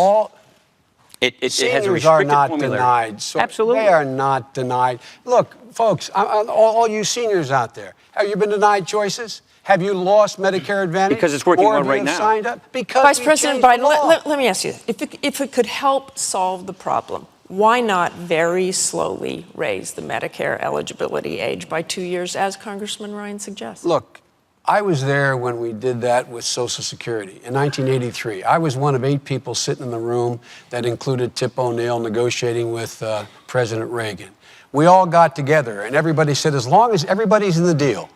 It has a Seniors restricted are not formulary. denied. So Absolutely. They are not denied. Look, folks, all you seniors out there, have you been denied choices? Have you lost Medicare Advantage? Because it's working well right now. Signed up? Because Vice we President changed the Biden, law. let me ask you, if it could help solve the problem, why not very slowly raise the Medicare eligibility age by 2 years, as Congressman Ryan suggests? Look, I was there when we did that with Social Security in 1983. I was one of 8 people sitting in the room that included Tip O'Neill negotiating with President Reagan. We all got together and everybody said, as long as everybody's in the deal,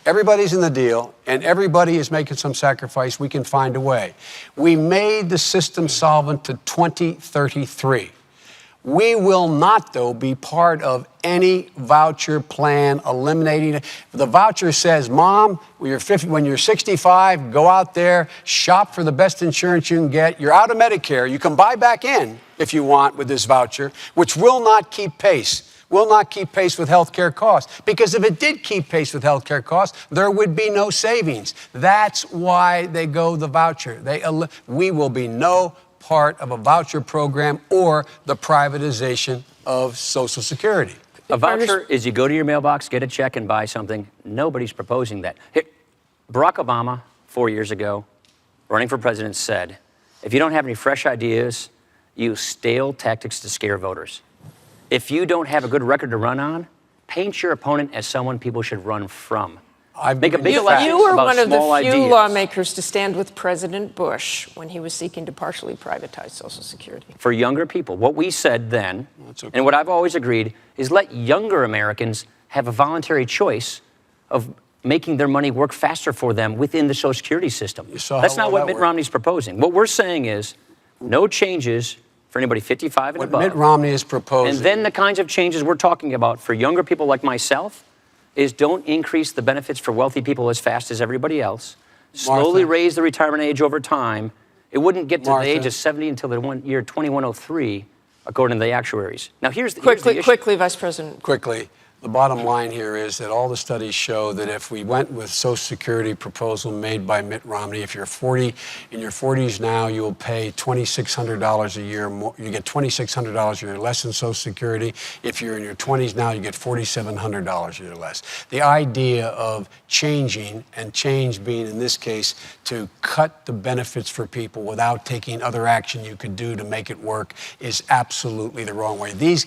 everybody's in the deal, and everybody is making some sacrifice, we can find a way. We made the system solvent to 2033. We will not, though, be part of any voucher plan eliminating it. The voucher says, Mom, when you're 65, go out there, shop for the best insurance you can get. You're out of Medicare. You can buy back in if you want with this voucher, which will not keep pace. Will not keep pace with health care costs. Because if it did keep pace with health care costs, there would be no savings. That's why they go the voucher. We will be no part of a voucher program or the privatization of Social Security. A voucher is you go to your mailbox, get a check, and buy something. Nobody's proposing that. Barack Obama, 4 years ago, running for president, said, if you don't have any fresh ideas, use stale tactics to scare voters. If you don't have a good record to run on, paint your opponent as someone people should run from. Make a big fuss You were about one of the small few ideas. lawmakers to stand with President Bush when he was seeking to partially privatize Social Security. For younger people, what we said then, That's okay. and what I've always agreed, is let younger Americans have a voluntary choice of making their money work faster for them within the Social Security system. saw That's how not well what that Mitt worked. Romney's proposing. What we're saying is no changes for anybody 55 and What above. Mitt Romney is proposing. And then the kinds of changes we're talking about for younger people like myself is don't increase the benefits for wealthy people as fast as everybody else. Slowly Martha. raise the retirement age over time. It wouldn't get to Martha. the age of 70 until the year 2103, according to the actuaries. Now, here's the issue. Quickly, Vice President. Quickly, the bottom line here is that all the studies show that if we went with Social Security proposal made by Mitt Romney, if you're 40, in your 40s now, you will pay $2,600 a year more. You get $2,600 a year less than Social Security. If you're in your 20s now, you get $4,700 a year less. The idea of changing, and change being in this case to cut the benefits for people without taking other action you could do to make it work, is absolutely the wrong way. These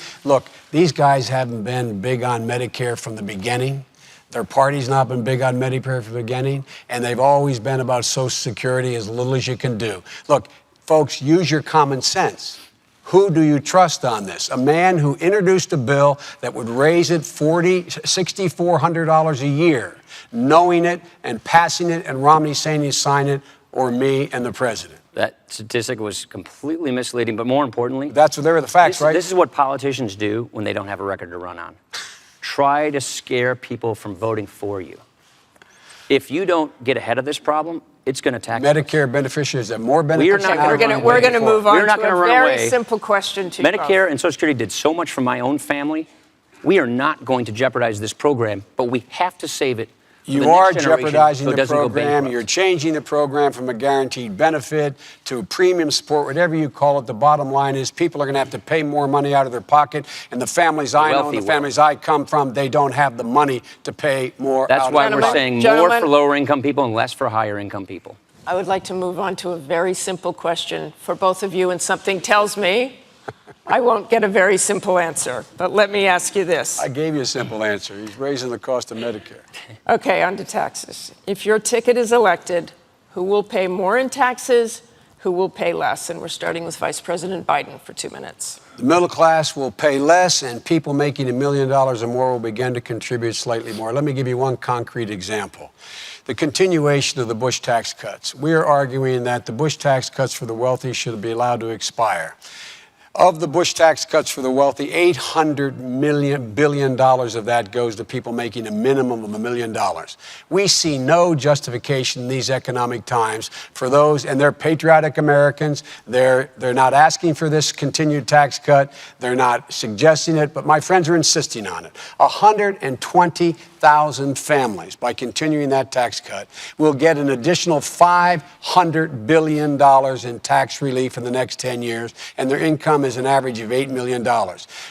guys haven't been big on Medicare from the beginning. Their party's not been big on Medicare from the beginning, and they've always been about Social Security as little as you can do. Look, folks, use your common sense. Who do you trust on this? A man who introduced a bill that would raise it $6,400 a year, knowing it and passing it, and Romney saying he'd sign it, or me and the president? That statistic was completely misleading, but more importantly, There are the facts, right? This is what politicians do when they don't have a record to run on. Try to scare people from voting for you. If you don't get ahead of this problem, it's going to tax Medicare beneficiaries have more benefits. We're not now gonna than We're going to before. move on We're not to gonna a run very away. simple question to you both. Medicare and Social Security did so much for my own family. We are not going to jeopardize this program, but we have to save it. for the You are next generation jeopardizing so it the doesn't go program. bankrupt. You're changing the program from a guaranteed benefit to premium support, whatever you call it. The bottom line is people are going to have to pay more money out of their pocket. And the families I know wealthy and the will. families I come from, they don't have the money to pay more That's out why of their we're pocket. saying more Gentlemen. for lower income people and less for higher income people. I would like to move on to a very simple question for both of you, and something tells me I won't get a very simple answer. But let me ask you this. I gave you a simple answer. He's raising the cost of Medicare. Okay, on to taxes. If your ticket is elected, who will pay more in taxes? Who will pay less? And we're starting with Vice President Biden for 2 minutes. The middle class will pay less, and people making $1 million or more will begin to contribute slightly more. Let me give you one concrete example. The continuation of the Bush tax cuts. We are arguing that the Bush tax cuts for the wealthy should be allowed to expire. Of the Bush tax cuts for the wealthy, $800 billion of that goes to people making a minimum of $1 million. We see no justification in these economic times for those, and they're patriotic Americans. They're not asking for this continued tax cut. They're not suggesting it, but my friends are insisting on it. 120,000 families, by continuing that tax cut, will get an additional $500 billion in tax relief in the next 10 years, and their income is an average of $8 million.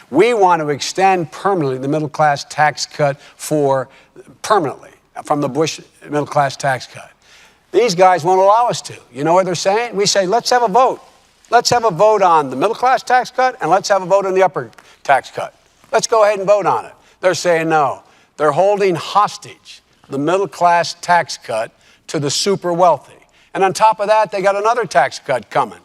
We want to extend permanently the middle class tax cut permanently from the Bush middle class tax cut. These guys won't allow us to. You know what they're saying? We say, let's have a vote. Let's have a vote on the middle class tax cut, and let's have a vote on the upper tax cut. Let's go ahead and vote on it. They're saying no. They're holding hostage the middle class tax cut to the super wealthy. And on top of that, they got another tax cut coming.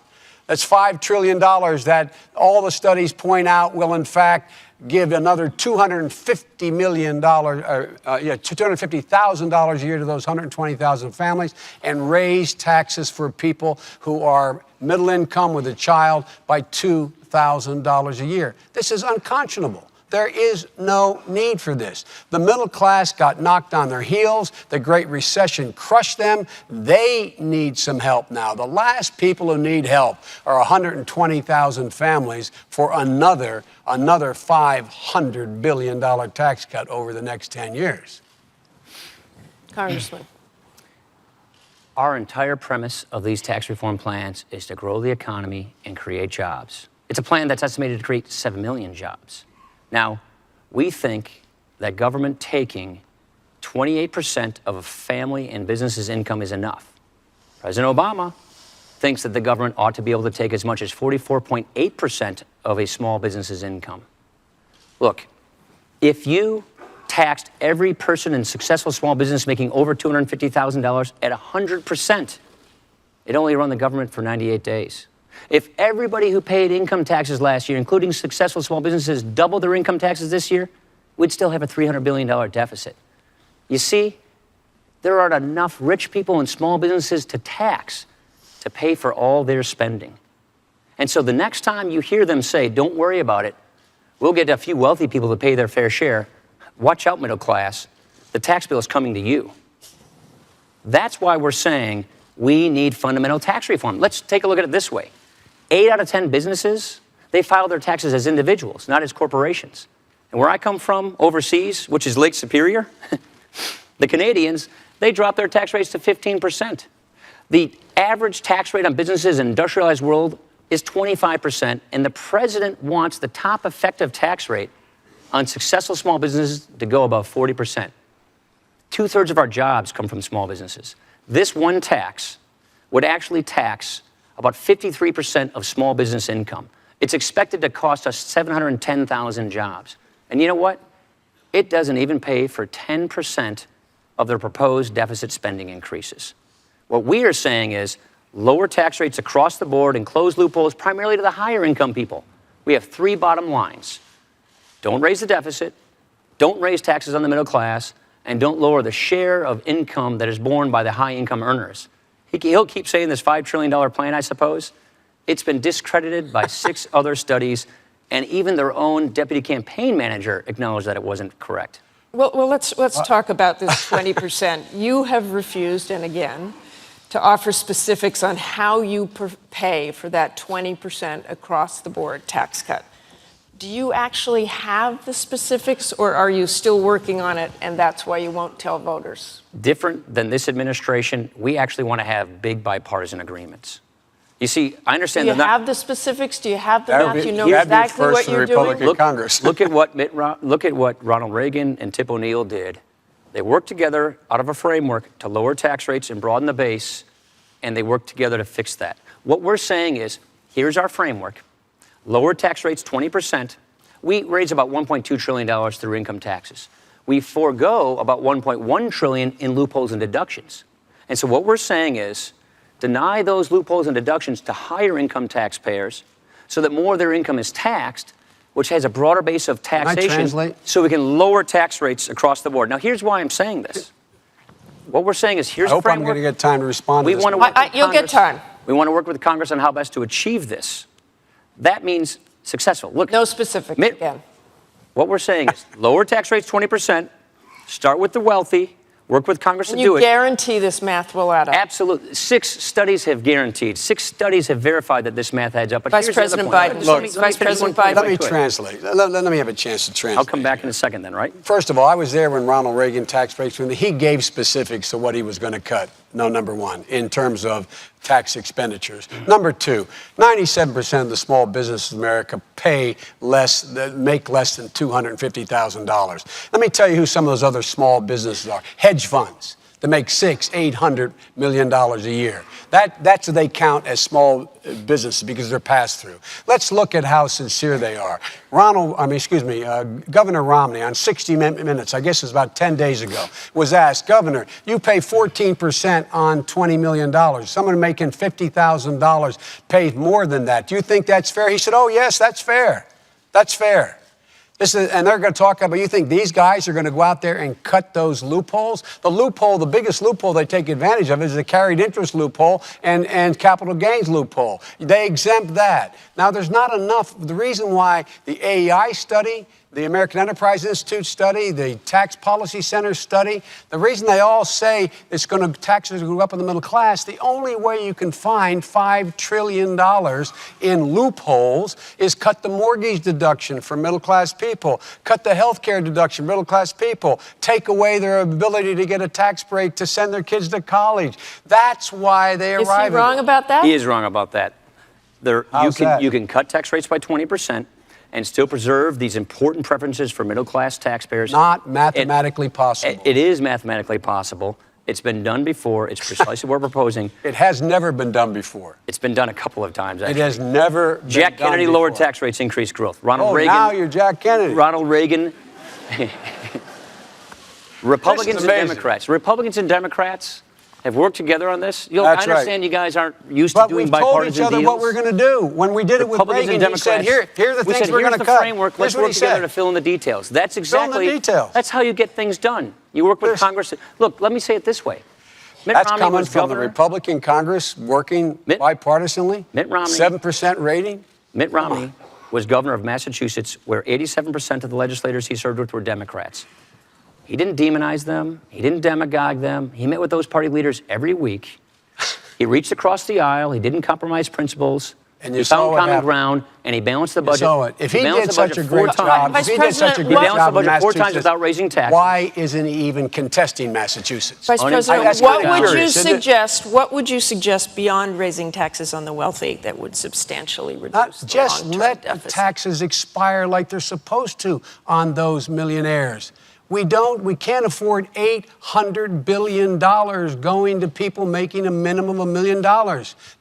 That's $5 trillion that all the studies point out will, in fact, give another $250 million, $250,000 a year to those 120,000 families, and raise taxes for people who are middle income with a child by $2,000 a year. This is unconscionable. There is no need for this. The middle class got knocked on their heels. The Great Recession crushed them. They need some help now. The last people who need help are 120,000 families for another $500 billion tax cut over the next 10 years. Congressman. Our entire premise of these tax reform plans is to grow the economy and create jobs. It's a plan that's estimated to create 7 million jobs. Now, we think that government taking 28% of a family and business's income is enough. President Obama thinks that the government ought to be able to take as much as 44.8% of a small business's income. Look, if you taxed every person in successful small business making over $250,000 at 100%, it only run the government for 98 days. If everybody who paid income taxes last year, including successful small businesses, doubled their income taxes this year, we'd still have a $300 billion deficit. You see, there aren't enough rich people and small businesses to tax to pay for all their spending. And so the next time you hear them say, don't worry about it, we'll get a few wealthy people to pay their fair share, watch out, middle class, the tax bill is coming to you. That's why we're saying we need fundamental tax reform. Let's take a look at it this way. 8 out of 10 businesses, they file their taxes as individuals, not as corporations. And where I come from, overseas, which is Lake Superior, the Canadians, they drop their tax rates to 15%. The average tax rate on businesses in the industrialized world is 25%, and the president wants the top effective tax rate on successful small businesses to go above 40%. 2/3 of our jobs come from small businesses. This one tax would actually tax about 53% of small business income. It's expected to cost us 710,000 jobs. And you know what? It doesn't even pay for 10% of their proposed deficit spending increases. What we are saying is lower tax rates across the board and close loopholes primarily to the higher income people. We have 3 bottom lines. Don't raise the deficit, don't raise taxes on the middle class, and don't lower the share of income that is borne by the high income earners. He'll keep saying this $5 trillion plan, I suppose. It's been discredited by 6 other studies, and even their own deputy campaign manager acknowledged that it wasn't correct. Well, let's talk about this 20%. You have refused, and again, to offer specifics on how you pay for that 20% across the board tax cut. Do you actually have the specifics, or are you still working on it, and that's why you won't tell voters? Different than this administration, we actually want to have big bipartisan agreements. You see, I understand Do you that have the specifics? Do you have the math? You know exactly what you're doing? Look at what Ronald Reagan and Tip O'Neill did. They worked together out of a framework to lower tax rates and broaden the base, and they worked together to fix that. What we're saying is, here's our framework. Lower tax rates 20%. We raise about $1.2 trillion through income taxes. We forego about $1.1 trillion in loopholes and deductions. And so what we're saying is, deny those loopholes and deductions to higher income taxpayers so that more of their income is taxed, which has a broader base of taxation, so we can lower tax rates across the board. Now, here's why I'm saying this. What we're saying is, here's I hope I'm going to get time to respond to this. You'll get time. We want to work with Congress on how best to achieve this. That means successful. Look, no specifics again. What we're saying is lower tax rates 20%, start with the wealthy, work with Congress to do it. You guarantee this math will add up? Absolutely. 6 studies have guaranteed. 6 studies have verified that this math adds up. But Vice President Biden. Vice President Biden. Let me translate. Let me have a chance to translate. I'll come back in a second then, right? First of all, I was there when Ronald Reagan tax rates went. He gave specifics of what he was going to cut. No, number one, in terms of tax expenditures. Number two, 97% of the small businesses in America make less than $250,000. Let me tell you who some of those other small businesses are. Hedge funds that make $600-800 million a year. That's what they count as small businesses because they're pass through. Let's look at how sincere they are. Governor Romney on 60 Minutes, I guess it was about 10 days ago, was asked, Governor, you pay 14% on $20 million. Someone making $50,000 pays more than that. Do you think that's fair? He said, oh, yes, that's fair. That's fair. And they're going to talk about, you think these guys are going to go out there and cut those loopholes? The biggest loophole they take advantage of is the carried interest loophole and capital gains loophole. They exempt that. Now, there's not enough. The reason why the AEI study, the American Enterprise Institute study, the Tax Policy Center study, the reason they all say taxes are going to go up in the middle class, the only way you can find $5 trillion in loopholes is cut the mortgage deduction for middle class people, cut the health care deduction for middle class people, take away their ability to get a tax break to send their kids to college. That's why they arrive. Is he wrong about that? He is wrong about that. You can cut tax rates by 20%. And still preserve these important preferences for middle-class taxpayers. Not mathematically possible. It is mathematically possible. It's been done before. It's precisely what we're proposing. It has never been done before. It's been done a couple of times, actually. It has never been Jack done Kennedy before. lowered tax rates, increased growth. Ronald Reagan. Now you're Jack Kennedy. Ronald Reagan. Republicans and Democrats have worked together on this. I understand you guys aren't used to doing bipartisan deals. But we've told each other what we're going to do. When we did it with Reagan, he said, here are the things we're going to cut. Framework. Let's work together to fill in the details. That's exactly. Fill in the details. That's how you get things done. You work with Congress. Look, let me say it this way. That's coming from the Republican Congress working bipartisanly. Mitt Romney. 7% rating. Mitt Romney was governor of Massachusetts, where 87% of the legislators he served with were Democrats. He didn't demonize them. He didn't demagogue them. He met with those party leaders every week. He reached across the aisle. He didn't compromise principles. And he found common ground, and he balanced the budget. If he did such a great job, he balanced the budget 4 times without raising taxes. Why isn't he even contesting Massachusetts? Vice President, what would you suggest beyond raising taxes on the wealthy that would substantially reduce the just long-term let deficit? the taxes expire like they're supposed to on those millionaires. We can't afford $800 billion going to people making a minimum of $1 million.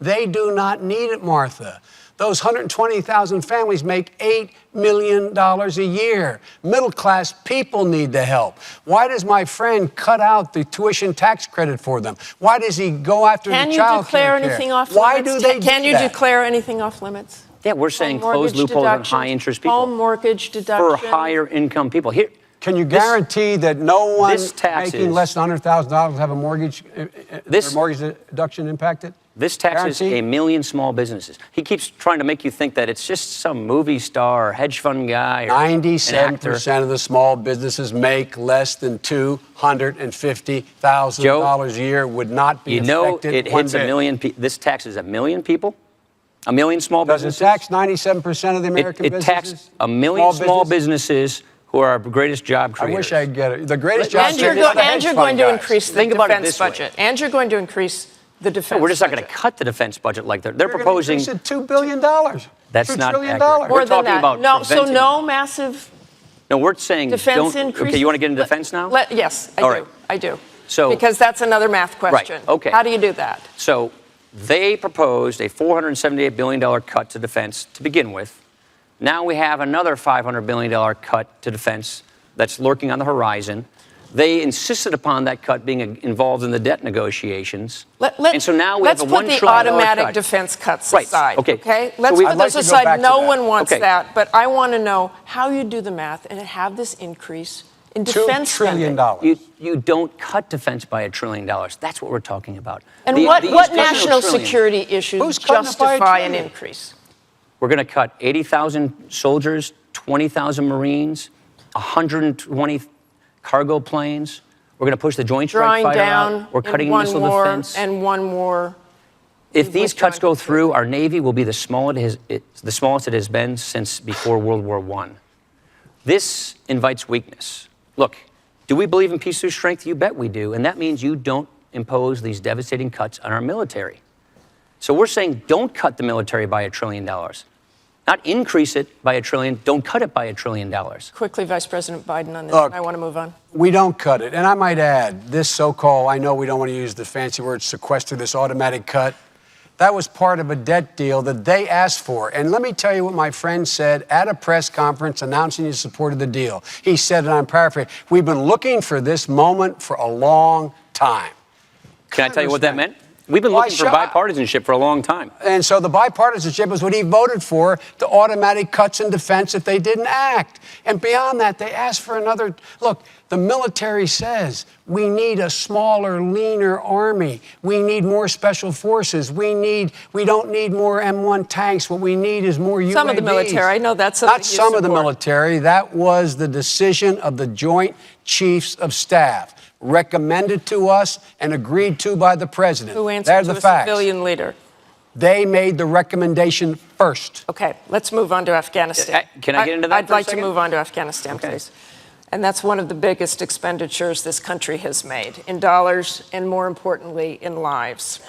They do not need it, Martha. Those 120,000 families make $8 million a year. Middle-class people need the help. Why does my friend cut out the tuition tax credit for them? Why does he go after the child care? Can you declare anything off limits? Why do they do that? Can you declare anything off limits? Yeah, we're saying close loopholes on high-interest people. Home mortgage deduction. For higher-income people. Here. Can you guarantee that no one making less than $100,000 have a mortgage deduction impacted? This taxes a million small businesses. He keeps trying to make you think that it's just some movie star or hedge fund guy or 97% of the small businesses make less than $250,000 a year, would not be affected. It hits a million. This taxes a million people, a million small businesses. Does it tax 97% of the American businesses? It taxes a million small businesses who are our greatest job creators. I wish I could get it. The greatest job creators. And you're going to increase the defense budget. And you're going to increase the defense budget. We're just not going to cut the defense budget like they're proposing. They're $2 billion. That's not accurate. More than that. About no massive. No, we're saying defense increase. Okay, you want to get into defense now? Yes, I do. So, because that's another math question. Right, okay. How do you do that? So they proposed a $478 billion cut to defense to begin with. Now we have another $500 billion cut to defense that's lurking on the horizon. They insisted upon that cut being involved in the debt negotiations. And so now we have a $1 trillion cut. Let's put the automatic defense cuts aside, okay? Let's put those aside. No one wants that. But I want to know how you do the math and have this increase in defense spending. $2 trillion. You don't cut defense by $1 trillion. That's what we're talking about. And what national security issues justify an increase? We're going to cut 80,000 soldiers, 20,000 Marines, 120 cargo planes. We're going to push the Joint Strike Fighter out. We're cutting missile defense. And one more. If these cuts go through, our Navy will be the smallest it has been since before World War I. This invites weakness. Look, do we believe in peace through strength? You bet we do. And that means you don't impose these devastating cuts on our military. So we're saying don't cut the military by $1 trillion. Not increase it by $1 trillion. Don't cut it by $1 trillion. Quickly, Vice President Biden on this. Look, I want to move on. We don't cut it. And I might add, this so-called, I know we don't want to use the fancy word sequester, this automatic cut, that was part of a debt deal that they asked for. And let me tell you what my friend said at a press conference announcing his support of the deal. He said, and I'm paraphrasing, we've been looking for this moment for a long time. Can I tell you what that meant? We've been Why looking for should I- bipartisanship for a long time. And so the bipartisanship is what he voted for, the automatic cuts in defense if they didn't act. And beyond that, they asked for another. Look, the military says we need a smaller, leaner army. We need more special forces. We don't need more M1 tanks. What we need is more UAVs. Some of the military, I know that's something Not some you of the support. military. That was the decision of the Joint Chiefs of Staff, recommended to us and agreed to by the president. Who answered They're to the a facts. civilian leader. They made the recommendation first. Okay, let's move on to Afghanistan. Can I get into that I'd for a like to second? move on to Afghanistan, Okay. please. And that's one of the biggest expenditures this country has made, in dollars and, more importantly, in lives.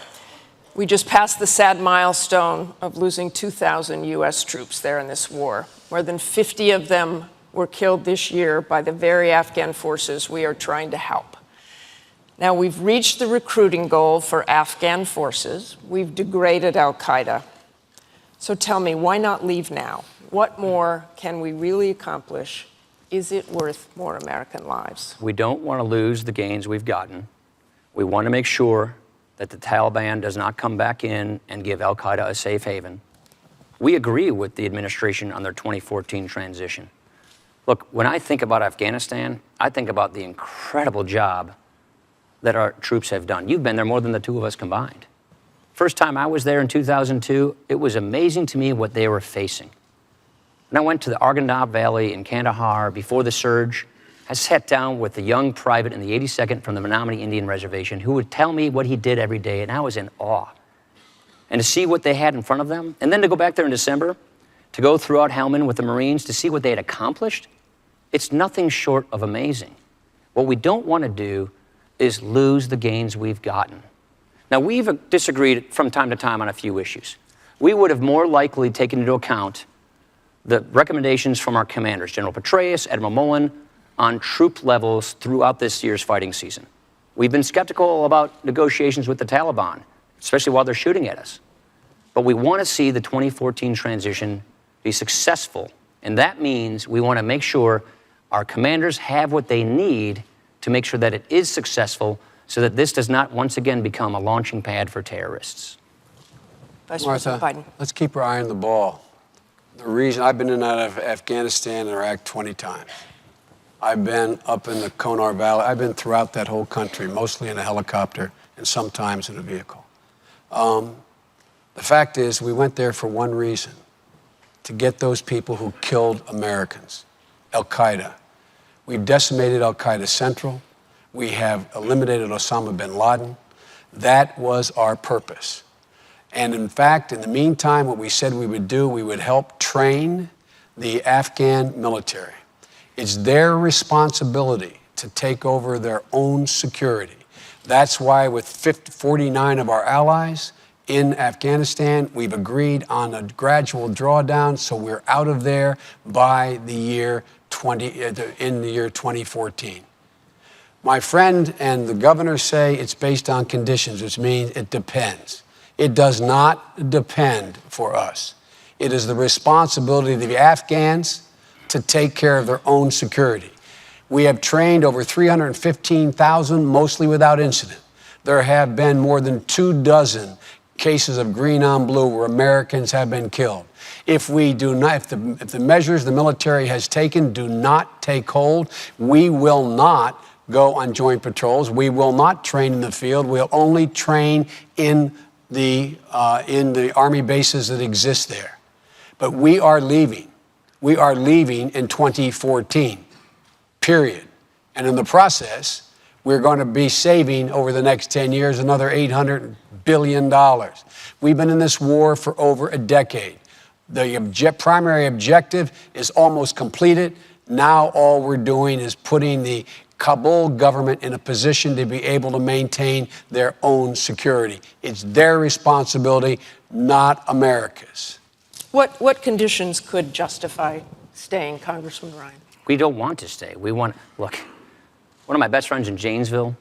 We just passed the sad milestone of losing 2,000 U.S. troops there in this war. More than 50 of them were killed this year by the very Afghan forces we are trying to help. Now, we've reached the recruiting goal for Afghan forces. We've degraded al-Qaeda. So tell me, why not leave now? What more can we really accomplish? Is it worth more American lives? We don't want to lose the gains we've gotten. We want to make sure that the Taliban does not come back in and give al-Qaeda a safe haven. We agree with the administration on their 2014 transition. Look, when I think about Afghanistan, I think about the incredible job that our troops have done. You've been there more than the two of us combined. First time I was there in 2002, it was amazing to me what they were facing. When I went to the Arghandab Valley in Kandahar before the surge, I sat down with a young private in the 82nd from the Menominee Indian Reservation who would tell me what he did every day, and I was in awe. And to see what they had in front of them, and then to go back there in December, to go throughout Helmand with the Marines to see what they had accomplished, it's nothing short of amazing. What we don't want to do is lose the gains we've gotten. Now, we've disagreed from time to time on a few issues. We would have more likely taken into account the recommendations from our commanders, General Petraeus, Admiral Mullen, on troop levels throughout this year's fighting season. We've been skeptical about negotiations with the Taliban, especially while they're shooting at us. But we want to see the 2014 transition be successful, and that means we want to make sure our commanders have what they need to make sure that it is successful so that this does not once again become a launching pad for terrorists. Vice Martha, President Biden. let's keep our eye on the ball. The reason I've been in and out of Afghanistan and Iraq 20 times. I've been up in the Konar Valley. I've been throughout that whole country, mostly in a helicopter and sometimes in a vehicle. The fact is, we went there for one reason, to get those people who killed Americans, al-Qaeda. We've decimated al-Qaeda Central. We have eliminated Osama bin Laden. That was our purpose. And in fact, in the meantime, what we said we would do, we would help train the Afghan military. It's their responsibility to take over their own security. That's why with 49 of our allies in Afghanistan, we've agreed on a gradual drawdown, so we're out of there by the year 2014. My friend and the governor say it's based on conditions, which means it depends. It does not depend for us. It is the responsibility of the Afghans to take care of their own security. We have trained over 315,000, mostly without incident. There have been more than 24 cases of green on blue where Americans have been killed. If the measures the military has taken do not take hold, we will not go on joint patrols. We will not train in the field. We'll only train in the Army bases that exist there. But we are leaving. We are leaving in 2014, period. And in the process, we're going to be saving over the next 10 years another $800 billion. We've been in this war for over a decade. The primary objective is almost completed. Now all we're doing is putting the Kabul government in a position to be able to maintain their own security. It's their responsibility, not America's. What conditions could justify staying, Congressman Ryan? We don't want to stay. Look, one of my best friends in Janesville,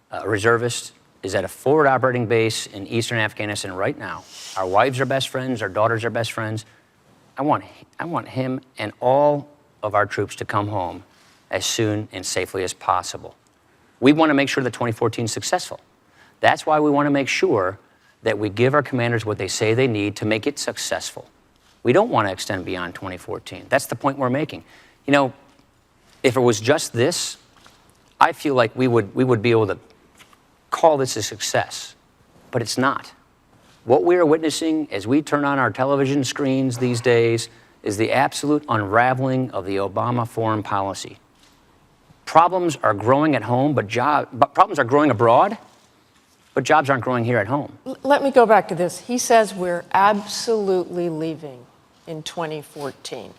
a reservist, is at a forward operating base in eastern Afghanistan right now. Our wives are best friends, our daughters are best friends. I want him and all of our troops to come home as soon and safely as possible. We want to make sure that 2014 is successful. That's why we want to make sure that we give our commanders what they say they need to make it successful. We don't want to extend beyond 2014. That's the point we're making. You know, if it was just this, I feel like we would be able to call this a success, but it's not. What we are witnessing as we turn on our television screens these days is the absolute unraveling of the Obama foreign policy. Problems are growing at home, but problems are growing abroad, but jobs aren't growing here at home. Let me go back to this. He says we're absolutely leaving in 2014.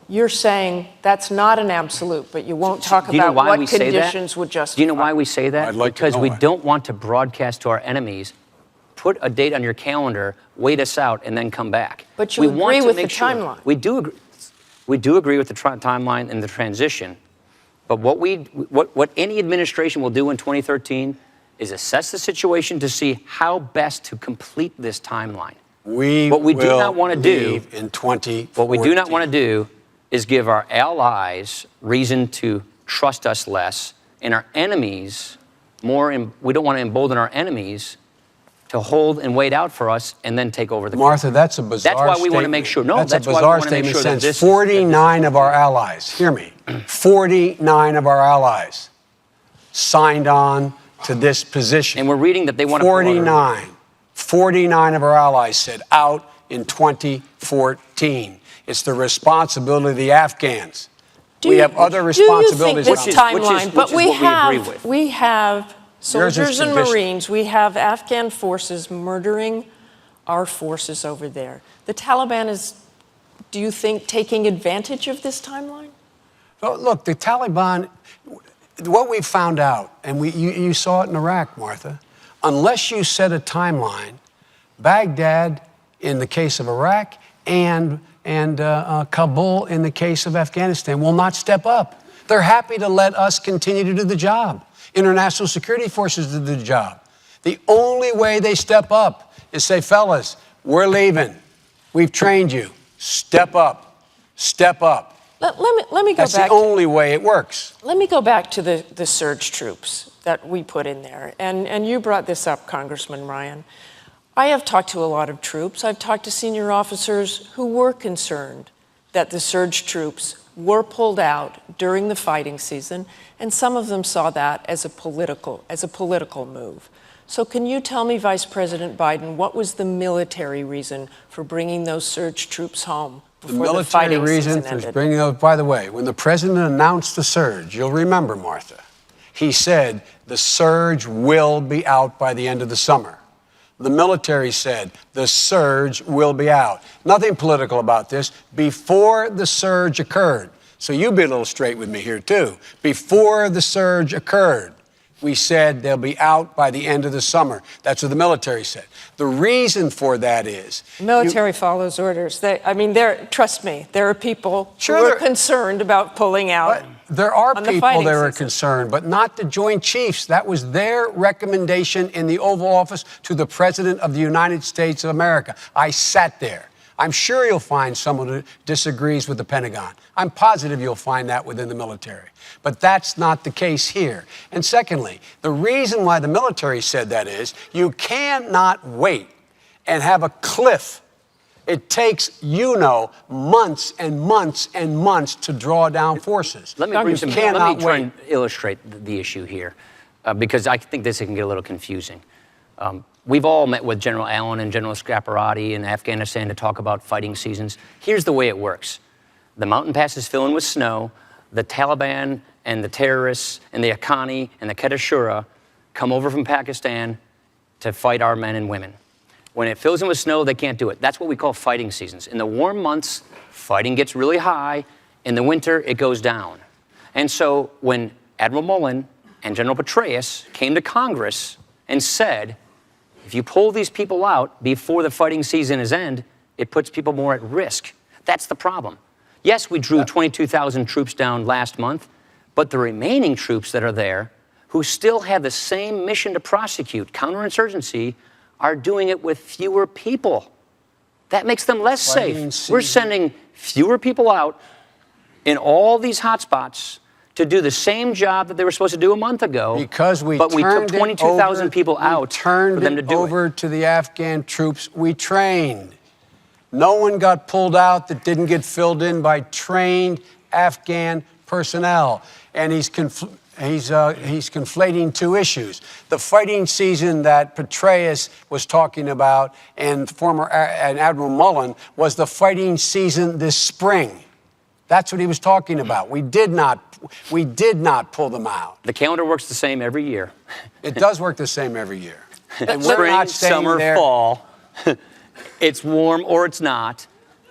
You're saying that's not an absolute, but you won't talk Do you know about why we what say that? conditions would justify. Do you know why we say that? I'd like to Because know we why. don't want to broadcast to our enemies, put a date on your calendar, wait us out, and then come back. But you We want agree to with the make sure- timeline. We do agree. We do agree with the timeline and the transition. But what any administration will do in 2013 is assess the situation to see how best to complete this timeline. What we do not want to do leave in 2014. What we do not want to do is give our allies reason to trust us less, and our enemies we don't want to embolden our enemies to hold and wait out for us and then take over the country. Martha, that's a bizarre That's why we statement. want to make sure. No, that's that's a why we bizarre want to make statement sure that since this is- 49 of our allies, hear me, 49 of our allies signed on to this position. And we're reading that they want to 49 of our allies said out in 2014. It's the responsibility of the Afghans. We have other responsibilities. Do you think this around- timeline, but which is what we agree with. we have Yours is soldiers and conditional. Marines, we have Afghan forces murdering our forces over there. The Taliban is, do you think, taking advantage of this timeline? Well, look, the Taliban, what we found out, and you saw it in Iraq, Martha, unless you set a timeline, Baghdad in the case of Iraq and Kabul in the case of Afghanistan will not step up. They're happy to let us continue to do the job. International security forces do the job. The only way they step up is say, fellas, we're leaving. We've trained you. Step up. Step up. Let me go That's back. the only way it works. Let me go back to the surge troops that we put in there. And you brought this up, Congressman Ryan. I have talked to a lot of troops. I've talked to senior officers who were concerned that the surge troops were pulled out during the fighting season, and some of them saw that as a political move. So can you tell me, Vice President Biden, what was the military reason for bringing those surge troops home before the fighting season ended? Bringing those, by the way, when the president announced the surge, you'll remember, Martha, he said the surge will be out by the end of the summer. The military said the surge will be out. Nothing political about this. Before the surge occurred, so you be a little straight with me here too. Before the surge occurred, we said they'll be out by the end of the summer. That's what the military said. The reason for that is Military follows orders. Trust me, there are people Sure, who are there- concerned about pulling out. there are on the people fighting that are season. concerned, but not the Joint Chiefs. That was their recommendation in the Oval Office to the President of the United States of America. I sat there. I'm sure you'll find someone who disagrees with the Pentagon. I'm positive you'll find that within the military. But that's not the case here. And secondly, the reason why the military said that is you cannot wait and have a cliff. It takes, months and months and months to draw down forces. Let me try and illustrate the issue here, because I think this can get a little confusing. We've all met with General Allen and General Scaparrotti in Afghanistan to talk about fighting seasons. Here's the way it works. The mountain passes fill in with snow. The Taliban and the terrorists and the Haqqani and the Quetta Shura come over from Pakistan to fight our men and women. When it fills in with snow, they can't do it. That's what we call fighting seasons. In the warm months, fighting gets really high. In the winter, it goes down. And so when Admiral Mullen and General Petraeus came to Congress and said, if you pull these people out before the fighting season is end, it puts people more at risk. That's the problem. Yes, we drew 22,000 troops down last month, but the remaining troops that are there, who still have the same mission to prosecute counterinsurgency, are doing it with fewer people. That makes them less safe. We're sending fewer people out in all these hotspots to do the same job that they were supposed to do a month ago. Because we but we took turned it 22,000 over- people out for them to do over it. to the Afghan troops we trained. No one got pulled out that didn't get filled in by trained Afghan personnel. And he's conflating two issues. The fighting season that Petraeus was talking about and Admiral Mullen was the fighting season this spring. That's what he was talking about. We did not pull them out. The calendar works the same every year. It does work the same every year. And we're Spring, not staying summer, there. fall. It's warm or it's not.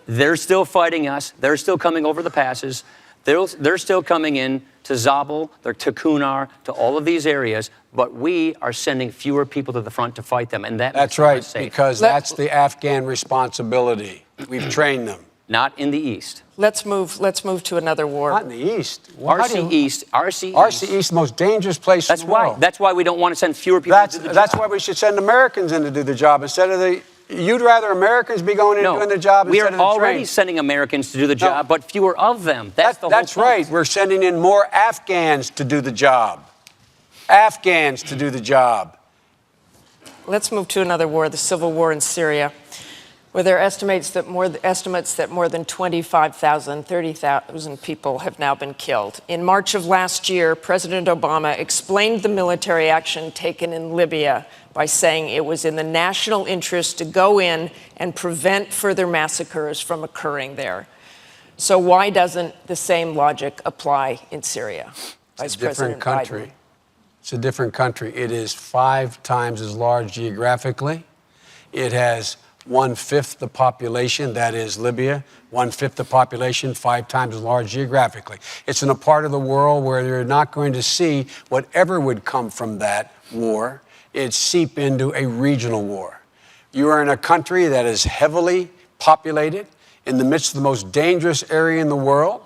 They're still fighting us. They're still coming over the passes. They're still coming in to Zabul, to Kunar, to all of these areas, but we are sending fewer people to the front to fight them, and That's right, because that's the Afghan responsibility. We've trained them. Not in the East. Let's move to another war. Not in the East. Well, RC East, RC East, the most dangerous place That's in the world. why. That's why we don't want to send fewer people to do the job. That's why we should send Americans in to do the job instead of the. You'd rather Americans be going in and doing the job we instead are of the already trained. sending Americans to do the job, but fewer of them. That's the whole That's point. right. We're sending in more Afghans to do the job. Afghans to do the job. Let's move to another war, the civil war in Syria, where there are estimates that more than 25,000, 30,000 people have now been killed. In March of last year, President Obama explained the military action taken in Libya by saying it was in the national interest to go in and prevent further massacres from occurring there. So why doesn't the same logic apply in Syria? It's a different country. It's a different country. It is 5 times as large geographically. It has 1/5 the population, that is Libya, 1/5 the population, 5 times as large geographically. It's in a part of the world where you're not going to see whatever would come from that war. It seep into a regional war. You are in a country that is heavily populated in the midst of the most dangerous area in the world.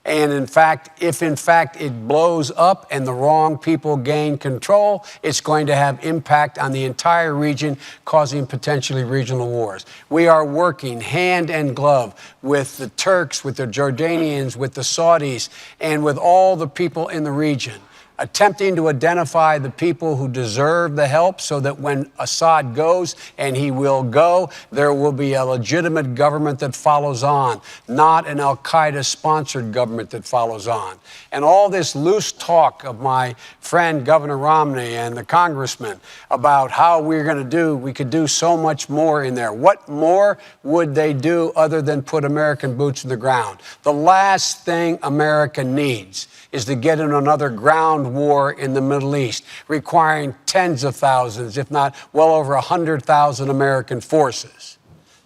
And in fact, if in fact it blows up and the wrong people gain control, it's going to have impact on the entire region, causing potentially regional wars. We are working hand and glove with the Turks, with the Jordanians, with the Saudis, and with all the people in the region, attempting to identify the people who deserve the help so that when Assad goes, and he will go, there will be a legitimate government that follows on, not an al-Qaeda-sponsored government that follows on. And all this loose talk of my friend Governor Romney and the congressman about how we could do so much more in there. What more would they do other than put American boots in the ground? The last thing America needs is to get in another ground war in the Middle East, requiring tens of thousands, if not well over 100,000 American forces.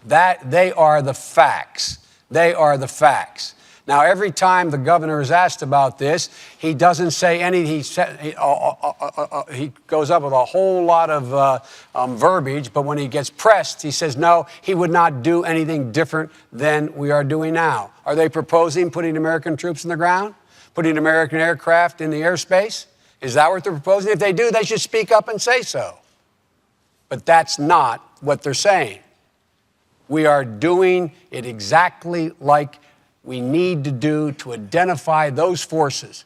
They are the facts. They are the facts. Now, every time the governor is asked about this, he doesn't say anything. He goes up with a whole lot of verbiage, but when he gets pressed, he says, no, he would not do anything different than we are doing now. Are they proposing putting American troops in the ground? Putting American aircraft in the airspace? Is that what they're proposing? If they do, they should speak up and say so. But that's not what they're saying. We are doing it exactly like we need to do to identify those forces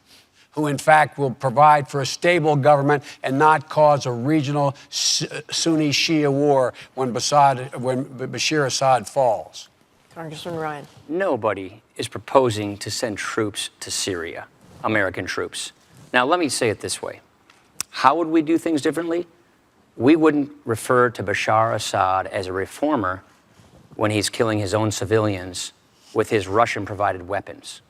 who, in fact, will provide for a stable government and not cause a regional Sunni-Shia war when Bashir Assad falls. Congressman Ryan. Nobody is proposing to send troops to Syria, American troops. Now, let me say it this way. How would we do things differently? We wouldn't refer to Bashar Assad as a reformer when he's killing his own civilians with his Russian-provided weapons.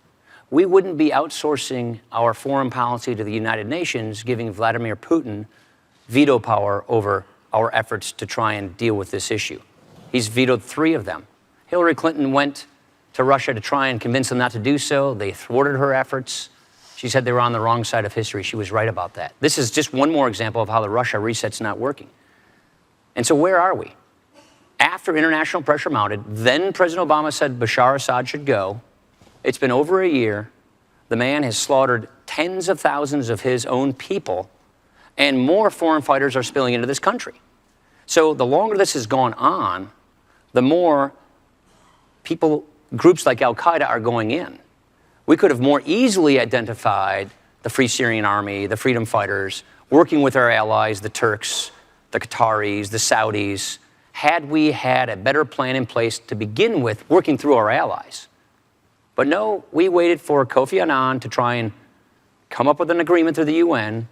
We wouldn't be outsourcing our foreign policy to the United Nations, giving Vladimir Putin veto power over our efforts to try and deal with this issue. He's vetoed 3 of them. Hillary Clinton went to Russia to try and convince them not to do so. They thwarted her efforts. She said they were on the wrong side of history. She was right about that. This is just one more example of how the Russia reset's not working. And so where are we? After international pressure mounted, then President Obama said Bashar Assad should go. It's been over a year. The man has slaughtered tens of thousands of his own people, and more foreign fighters are spilling into this country. So the longer this has gone on, the more groups like al-Qaeda are going in. We could have more easily identified the Free Syrian Army, the freedom fighters, working with our allies, the Turks, the Qataris, the Saudis, had we had a better plan in place to begin with, working through our allies. But no, we waited for Kofi Annan to try and come up with an agreement through the UN.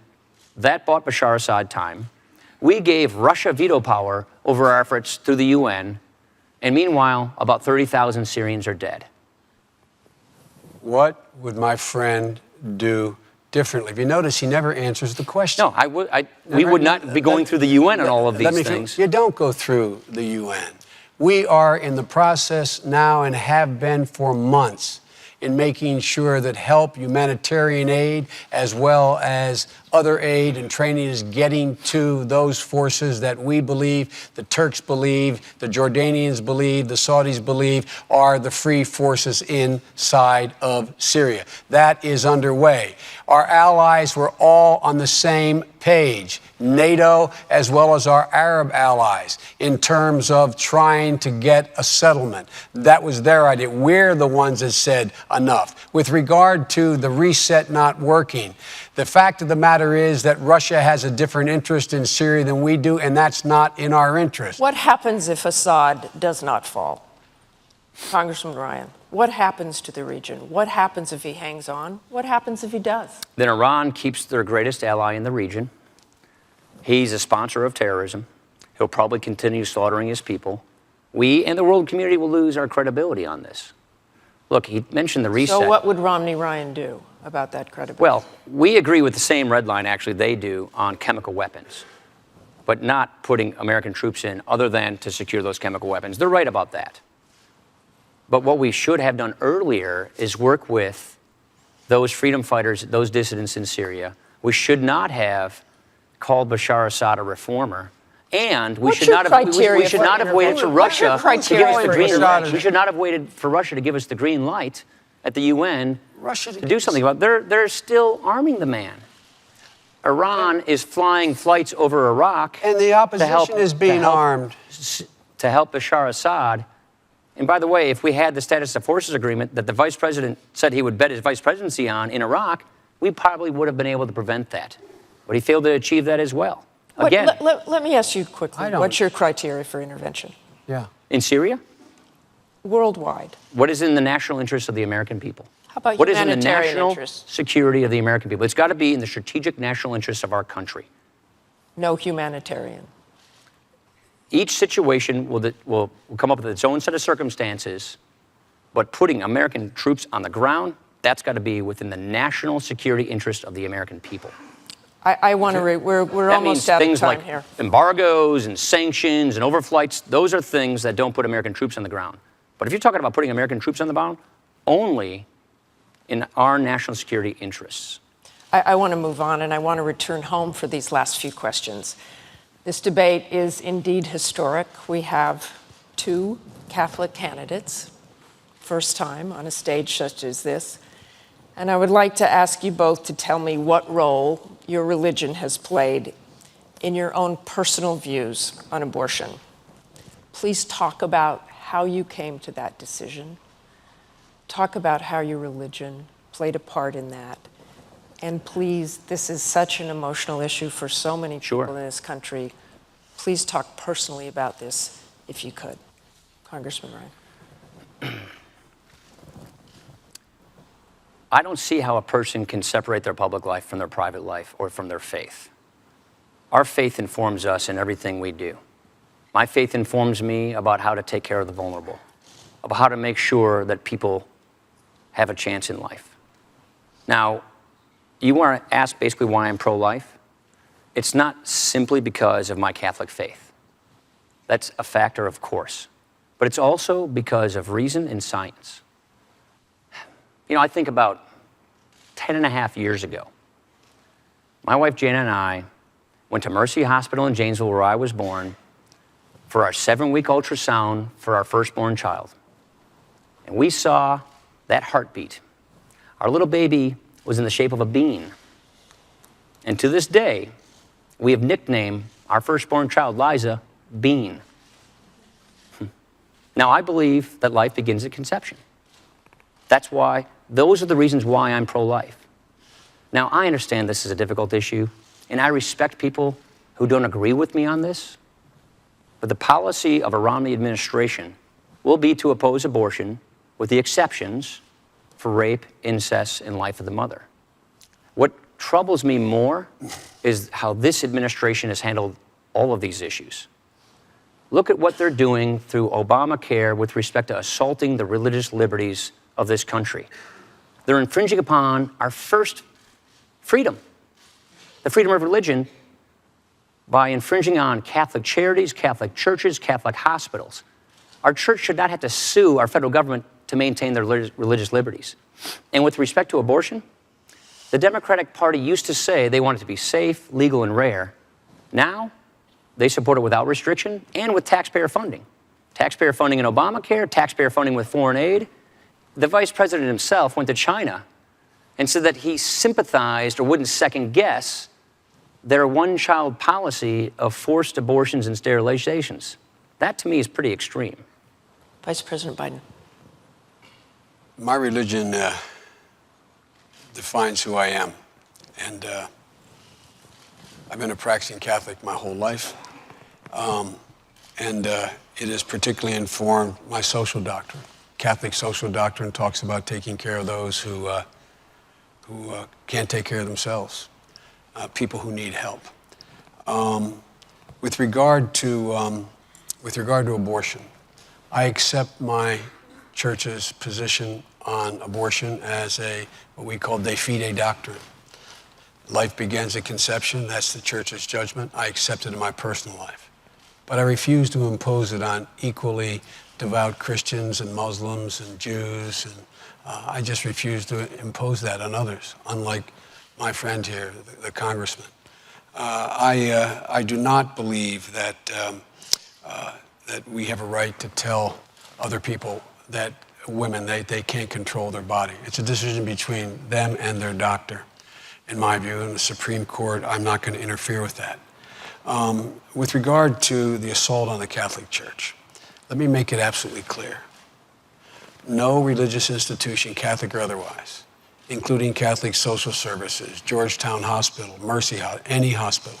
That bought Bashar Assad time. We gave Russia veto power over our efforts through the UN, and meanwhile, about 30,000 Syrians are dead. What would my friend do differently? If you notice, he never answers the question. No, we would not be going through the UN on all of these things. You don't go through the UN. We are in the process now and have been for months in making sure that help, humanitarian aid, as well as other aid and training is getting to those forces that we believe, the Turks believe, the Jordanians believe, the Saudis believe are the free forces inside of Syria. That is underway. Our allies were all on the same page, NATO as well as our Arab allies, in terms of trying to get a settlement. That was their idea. We're the ones that said enough. With regard to the reset not working, the fact of the matter is that Russia has a different interest in Syria than we do, and that's not in our interest. What happens if Assad does not fall? Congressman Ryan, what happens to the region? What happens if he hangs on? What happens if he does? Then Iran keeps their greatest ally in the region. He's a sponsor of terrorism. He'll probably continue slaughtering his people. We and the world community will lose our credibility on this. Look, he mentioned the reset. So what would Romney Ryan do about that credibility? Well, we agree with the same red line, actually, they do on chemical weapons, but not putting American troops in other than to secure those chemical weapons. They're right about that. But what we should have done earlier is work with those freedom fighters, those dissidents in Syria. We should not have called Bashar Assad a reformer. And we should not have waited for Russia to give us the green light. We should not have waited for Russia to give us the green light at the UN to do something about it. They're still arming the man. Iran is flying flights over Iraq. And the opposition is being armed. To help Bashar Assad. And by the way, if we had the status of forces agreement that the vice president said he would bet his vice presidency on in Iraq, we probably would have been able to prevent that. But he failed to achieve that as well. Again, let me ask you quickly, what's your criteria for intervention? Yeah. In Syria? Worldwide. What is in the national interest of the American people? How about what is in the humanitarian national interest? Security of the American people? It's got to be in the strategic national interests of our country. No humanitarian. Each situation will come up with its own set of circumstances, but putting American troops on the ground, that's got to be within the national security interest of the American people. I want to we're almost out of time here. That means things like embargoes and sanctions and overflights. Those are things that don't put American troops on the ground. But if you're talking about putting American troops on the ground, only in our national security interests. I want to move on, and I want to return home for these last few questions. This debate is indeed historic. We have two Catholic candidates, first time on a stage such as this. And I would like to ask you both to tell me what role your religion has played in your own personal views on abortion. Please talk about how you came to that decision. Talk about how your religion played a part in that. And please, this is such an emotional issue for so many people in this country. Please talk personally about this, if you could. Congressman Ryan. I don't see how a person can separate their public life from their private life or from their faith. Our faith informs us in everything we do. My faith informs me about how to take care of the vulnerable, about how to make sure that people have a chance in life. Now, you want to ask basically why I'm pro-life? It's not simply because of my Catholic faith. That's a factor, of course. But it's also because of reason and science. You know, I think about 10 and a half years ago, my wife Jana and I went to Mercy Hospital in Janesville, where I was born, for our 7-week ultrasound for our firstborn child. And we saw that heartbeat. Our little baby was in the shape of a bean. And to this day, we have nicknamed our firstborn child, Liza, Bean. Now, I believe that life begins at conception. That's why Those are the reasons why I'm pro-life. Now, I understand this is a difficult issue, and I respect people who don't agree with me on this, but the policy of a Romney administration will be to oppose abortion with the exceptions for rape, incest, and life of the mother. What troubles me more is how this administration has handled all of these issues. Look at what they're doing through Obamacare with respect to assaulting the religious liberties of this country. They're infringing upon our first freedom, the freedom of religion, by infringing on Catholic charities, Catholic churches, Catholic hospitals. Our church should not have to sue our federal government to maintain their religious liberties. And with respect to abortion, the Democratic Party used to say they want it to be safe, legal, and rare. Now, they support it without restriction and with taxpayer funding. Taxpayer funding in Obamacare, taxpayer funding with foreign aid. The vice president himself went to China and said that he sympathized or wouldn't second guess their one-child policy of forced abortions and sterilizations. That, to me, is pretty extreme. Vice President Biden. My religion defines who I am. And I've been a practicing Catholic my whole life. It has particularly informed my social doctrine. Catholic social doctrine talks about taking care of those who can't take care of themselves, people who need help. With regard to abortion, I accept my church's position on abortion as what we call de fide doctrine. Life begins at conception. That's the church's judgment. I accept it in my personal life. But I refuse to impose it on equally devout Christians and Muslims and Jews. And I just refuse to impose that on others, unlike my friend here, the congressman. I do not believe that we have a right to tell other people that women, they can't control their body. It's a decision between them and their doctor. In my view, in the Supreme Court, I'm not going to interfere with that. With regard to the assault on the Catholic Church, let me make it absolutely clear. No religious institution, Catholic or otherwise, including Catholic Social Services, Georgetown Hospital, Mercy Hospital, any hospital,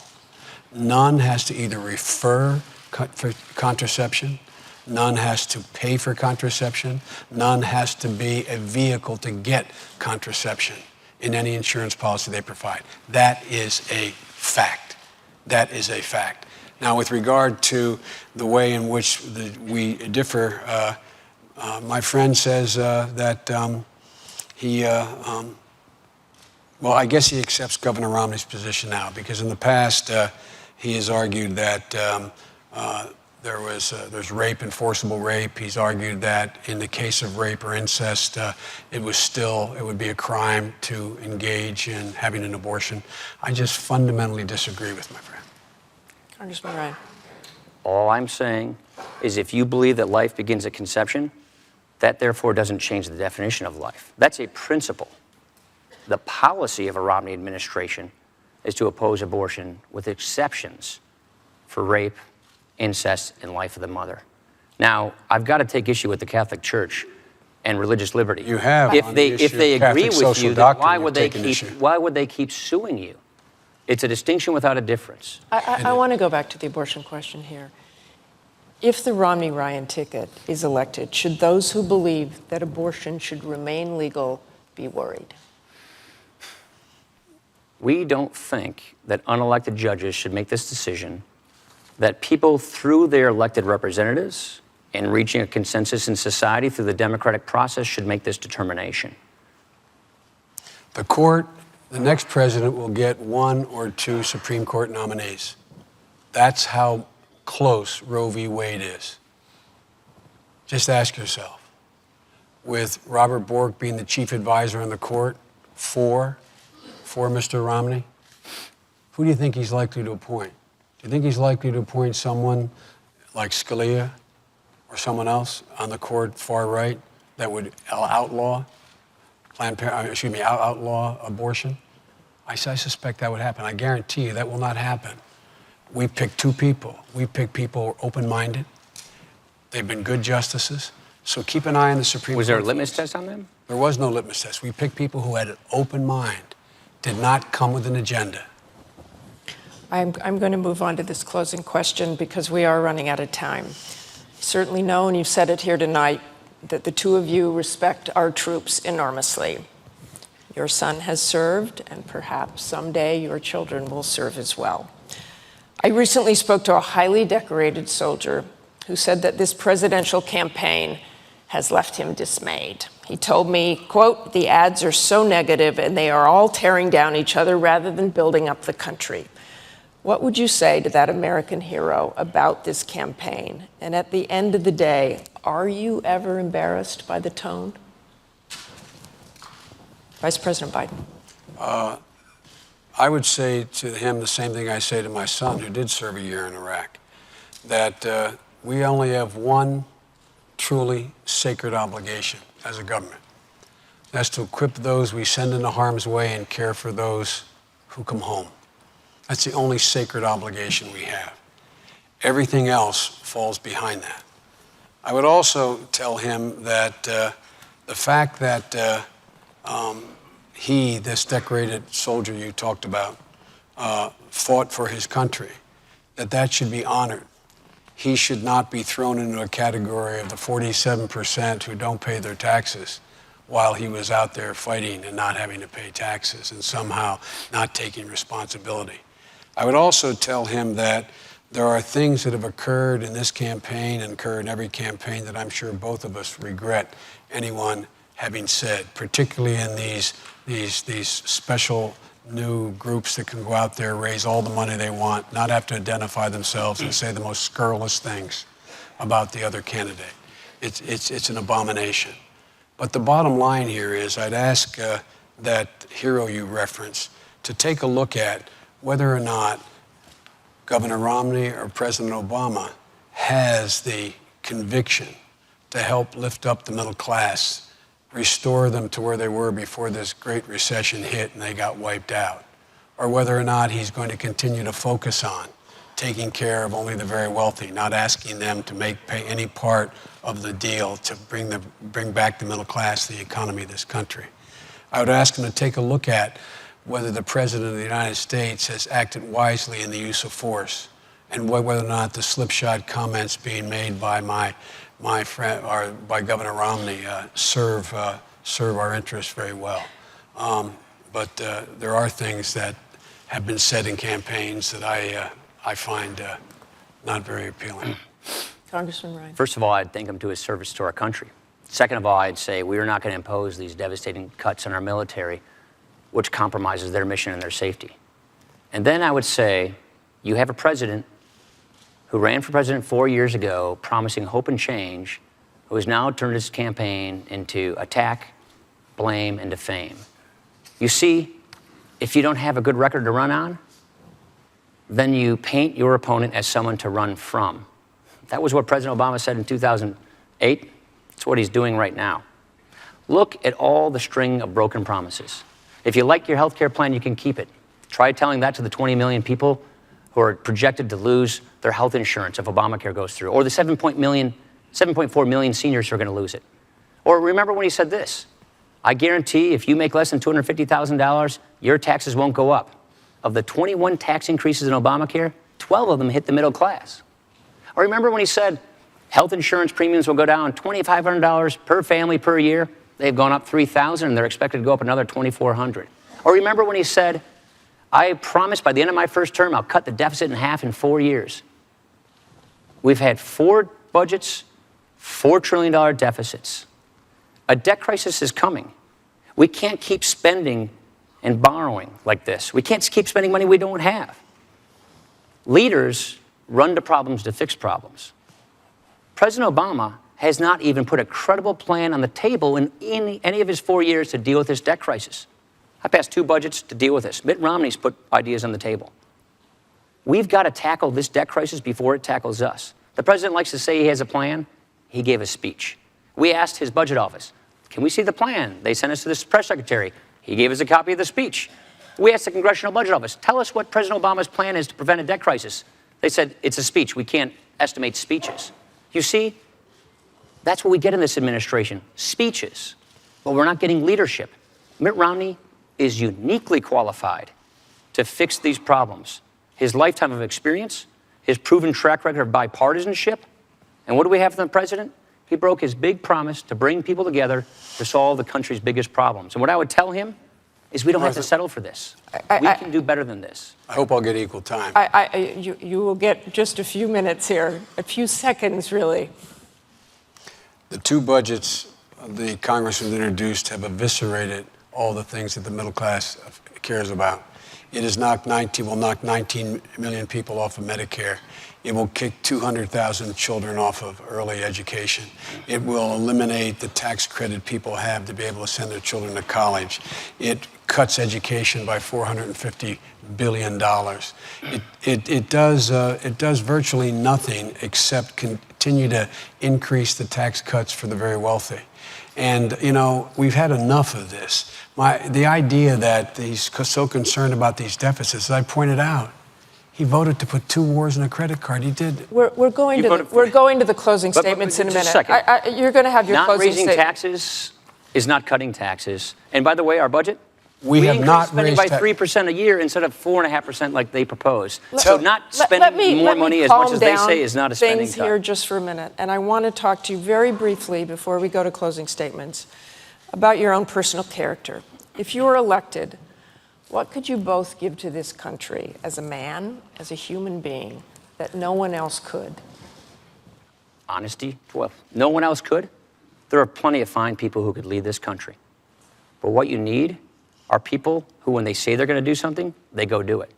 none has to either refer for contraception, none has to pay for contraception, none has to be a vehicle to get contraception in any insurance policy they provide. That is a fact. That is a fact. Now, with regard to the way in which we differ, my friend says that well, I guess he accepts Governor Romney's position now, because in the past he has argued that there's rape and forcible rape. He's argued that in the case of rape or incest, it would be a crime to engage in having an abortion. I just fundamentally disagree with my friend. Congressman Ryan. All I'm saying is if you believe that life begins at conception, that therefore doesn't change the definition of life. That's a principle. The policy of a Romney administration is to oppose abortion with exceptions for rape, incest, and life of the mother. Now, I've got to take issue with the Catholic Church and religious liberty. You have. If they agree with you, then why would they keep suing you? It's a distinction without a difference. I want to go back to the abortion question here. If the Romney-Ryan ticket is elected, should those who believe that abortion should remain legal be worried? We don't think that unelected judges should make this decision, that people through their elected representatives and reaching a consensus in society through the democratic process should make this determination. The next president will get 1 or 2 Supreme Court nominees. That's how close Roe v. Wade is. Just ask yourself, with Robert Bork being the chief advisor on the court for Mr. Romney, who do you think he's likely to appoint? Do you think he's likely to appoint someone like Scalia or someone else on the court far right that would outlaw abortion? I suspect that would happen. I guarantee you that will not happen. We picked 2 people. We picked people open-minded. They've been good justices. So keep an eye on the Supreme Court. Was there a litmus test on them? There was no litmus test. We picked people who had an open mind, did not come with an agenda. I'm going to move on to this closing question because we are running out of time. You certainly know, and you've said it here tonight, that the two of you respect our troops enormously. Your son has served, and perhaps someday your children will serve as well. I recently spoke to a highly decorated soldier who said that this presidential campaign has left him dismayed. He told me, quote, "The ads are so negative and they are all tearing down each other rather than building up the country." What would you say to that American hero about this campaign? And at the end of the day, are you ever embarrassed by the tone? Vice President Biden. I would say to him the same thing I say to my son, who did serve a year in Iraq, that we only have one truly sacred obligation as a government. That's to equip those we send into harm's way and care for those who come home. That's the only sacred obligation we have. Everything else falls behind that. I would also tell him that the fact that he, this decorated soldier you talked about, fought for his country, that should be honored. He should not be thrown into a category of the 47% who don't pay their taxes while he was out there fighting and not having to pay taxes and somehow not taking responsibility. I would also tell him that there are things that have occurred in this campaign and occur in every campaign that I'm sure both of us regret anyone having said, particularly in these special new groups that can go out there, raise all the money they want, not have to identify themselves and say the most scurrilous things about the other candidate. It's an abomination. But the bottom line here is I'd ask that hero you referenced to take a look at whether or not Governor Romney or President Obama has the conviction to help lift up the middle class, restore them to where they were before this great recession hit and they got wiped out, or whether or not he's going to continue to focus on taking care of only the very wealthy, not asking them to pay any part of the deal to bring back the middle class, the economy of this country. I would ask him to take a look at whether the President of the United States has acted wisely in the use of force, and whether or not the slipshod comments being made by my friend or by Governor Romney serve our interests very well. But there are things that have been said in campaigns that I find not very appealing. Congressman Ryan. First of all, I'd thank him to his service to our country. Second of all, I'd say we are not going to impose these devastating cuts on our military, which compromises their mission and their safety. And then I would say you have a president who ran for president 4 years ago, promising hope and change, who has now turned his campaign into attack, blame, and defame. You see, if you don't have a good record to run on, then you paint your opponent as someone to run from. That was what President Obama said in 2008. It's what he's doing right now. Look at all the string of broken promises. If you like your health care plan, you can keep it. Try telling that to the 20 million people who are projected to lose their health insurance if Obamacare goes through, or the 7.4 million seniors who are going to lose it. Or remember when he said this, I guarantee if you make less than $250,000, your taxes won't go up. Of the 21 tax increases in Obamacare, 12 of them hit the middle class. Or remember when he said health insurance premiums will go down $2,500 per family per year? They've gone up $3,000 and they're expected to go up another $2,400. Or remember when he said, I promise by the end of my first term, I'll cut the deficit in half in 4 years. We've had 4 budgets, $4 trillion deficits. A debt crisis is coming. We can't keep spending and borrowing like this. We can't keep spending money we don't have. Leaders run to problems to fix problems. President Obama has not even put a credible plan on the table in any of his 4 years to deal with this debt crisis. I passed 2 budgets to deal with this. Mitt Romney's put ideas on the table. We've got to tackle this debt crisis before it tackles us. The president likes to say he has a plan. He gave a speech. We asked his budget office, can we see the plan? They sent us to the press secretary. He gave us a copy of the speech. We asked the Congressional Budget Office, tell us what President Obama's plan is to prevent a debt crisis. They said, it's a speech. We can't estimate speeches. You see, that's what we get in this administration, speeches. but we're not getting leadership. Mitt Romney is uniquely qualified to fix these problems. His lifetime of experience, his proven track record of bipartisanship, and what do we have from the president? He broke his big promise to bring people together to solve the country's biggest problems. And what I would tell him is we don't have to settle for this. We can do better than this. I hope I'll get equal time. You will get just a few minutes here, a few seconds, really. The two budgets the Congress has introduced have eviscerated all the things that the middle class cares about. It will knock 19 million people off of Medicare. It will kick 200,000 children off of early education. It will eliminate the tax credit people have to be able to send their children to college. It cuts education by $450 billion. It does virtually nothing except continue to increase the tax cuts for the very wealthy. And, you know, we've had enough of this. The idea that he's so concerned about these deficits, as I pointed out, he voted to put 2 wars in a credit card. He did. We're going to the closing statements in a minute. Just a second. You're going to have your closing statement. Not raising taxes is not cutting taxes. And by the way, our budget, we have not spending raised by 3% a year instead of 4.5% like they propose. So not spending more money as much as they say is not a spending things cut. here just for a minute, and I want to talk to you very briefly before we go to closing statements about your own personal character. If you were elected, what could you both give to this country as a man, as a human being, that no one else could? Honesty. Well, no one else could. There are plenty of fine people who could lead this country. But what you need are people who, when they say they're going to do something, they go do it.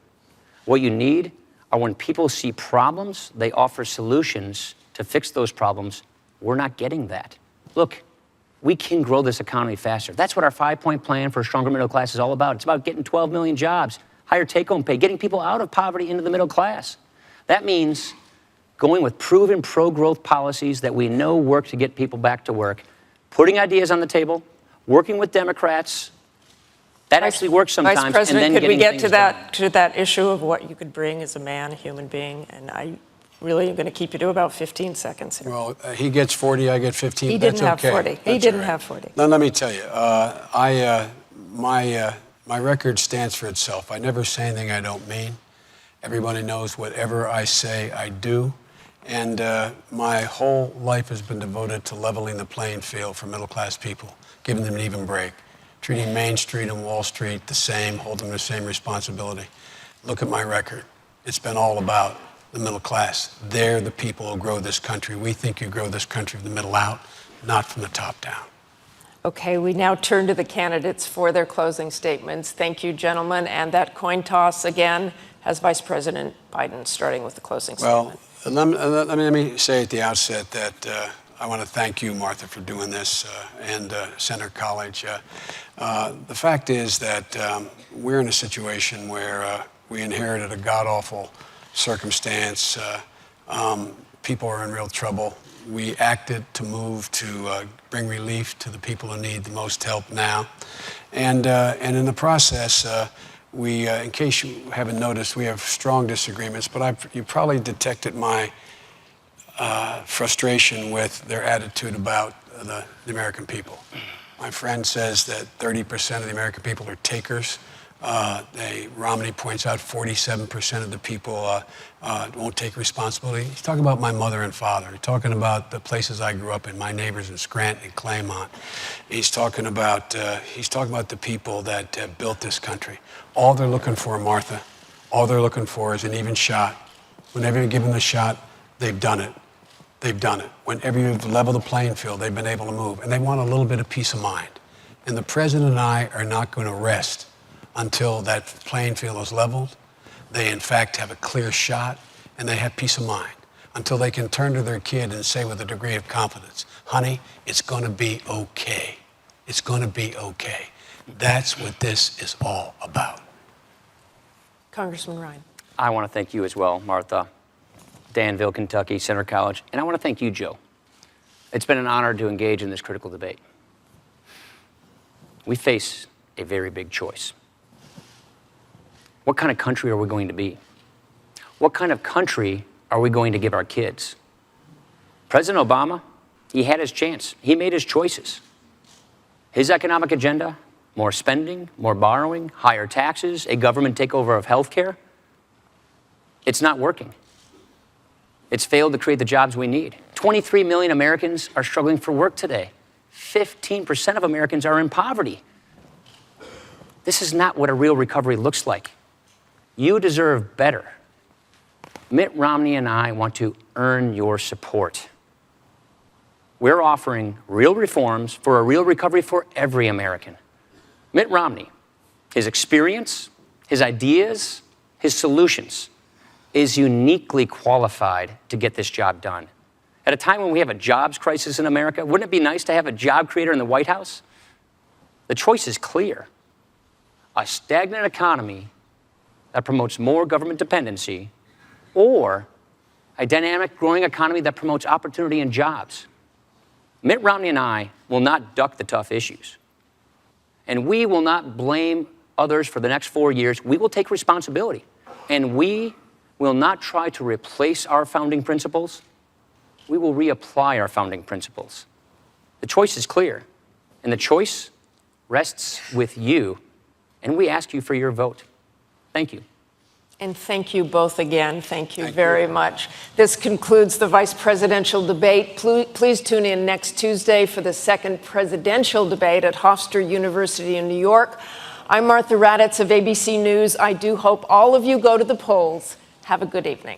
What you need are when people see problems, they offer solutions to fix those problems. We're not getting that. Look, we can grow this economy faster. That's what our 5-point plan for a stronger middle class is all about. It's about getting 12 million jobs, higher take-home pay, getting people out of poverty into the middle class. That means going with proven pro-growth policies that we know work to get people back to work, putting ideas on the table, working with Democrats. That actually works sometimes. Vice President, and then could we get to done. that issue of what you could bring as a man, a human being? And I really am going to keep you to about 15 seconds here. Well, he gets 40, I get 15. He didn't have okay. 40. He That's didn't all right. have 40. Now, let me tell you, my record stands for itself. I never say anything I don't mean. Everybody knows whatever I say, I do. And my whole life has been devoted to leveling the playing field for middle-class people, giving them an even break, treating Main Street and Wall Street the same, holding them the same responsibility. Look at my record. It's been all about the middle class. They're the people who grow this country. We think you grow this country from the middle out, not from the top down. Okay, we now turn to the candidates for their closing statements. Thank you, gentlemen. And that coin toss again has Vice President Biden starting with the closing statement. Well, let me say at the outset that I want to thank you, Martha, for doing this, and Senator College. The fact is that we're in a situation where we inherited a god-awful circumstance. People are in real trouble. We acted to move to bring relief to the people who need the most help now. And in the process, we, in case you haven't noticed, we have strong disagreements, but you probably detected my frustration with their attitude about the American people. My friend says that 30% of the American people are takers. Romney points out 47% of the people won't take responsibility. He's talking about my mother and father. He's talking about the places I grew up in, my neighbors in Scranton and Claymont. He's talking about the people that built this country. All they're looking for, Martha, all they're looking for is an even shot. Whenever you give them the shot, they've done it. They've done it. Whenever you've leveled the playing field, they've been able to move. And they want a little bit of peace of mind. And the president and I are not going to rest until that playing field is leveled. They, in fact, have a clear shot, and they have peace of mind. Until they can turn to their kid and say with a degree of confidence, honey, it's going to be okay. It's going to be okay. That's what this is all about. Congressman Ryan. I want to thank you as well, Martha, Danville, Kentucky, Senator College, and I want to thank you, Joe. It's been an honor to engage in this critical debate. We face a very big choice. What kind of country are we going to be? What kind of country are we going to give our kids? President Obama, he had his chance. He made his choices. His economic agenda, more spending, more borrowing, higher taxes, a government takeover of health care, it's not working. It's failed to create the jobs we need. 23 million Americans are struggling for work today. 15% of Americans are in poverty. This is not what a real recovery looks like. You deserve better. Mitt Romney and I want to earn your support. We're offering real reforms for a real recovery for every American. Mitt Romney, his experience, his ideas, his solutions, is uniquely qualified to get this job done. At a time when we have a jobs crisis in America, wouldn't it be nice to have a job creator in the White House? The choice is clear. A stagnant economy that promotes more government dependency, or a dynamic, growing economy that promotes opportunity and jobs. Mitt Romney and I will not duck the tough issues. And we will not blame others for the next 4 years. We will take responsibility. And we will not try to replace our founding principles. We will reapply our founding principles. The choice is clear, and the choice rests with you, and we ask you for your vote. Thank you. And thank you both again. Thank you very much. This concludes the vice presidential debate. Please tune in next Tuesday for the second presidential debate at Hofstra University in New York. I'm Martha Raddatz of ABC News. I do hope all of you go to the polls. Have a good evening.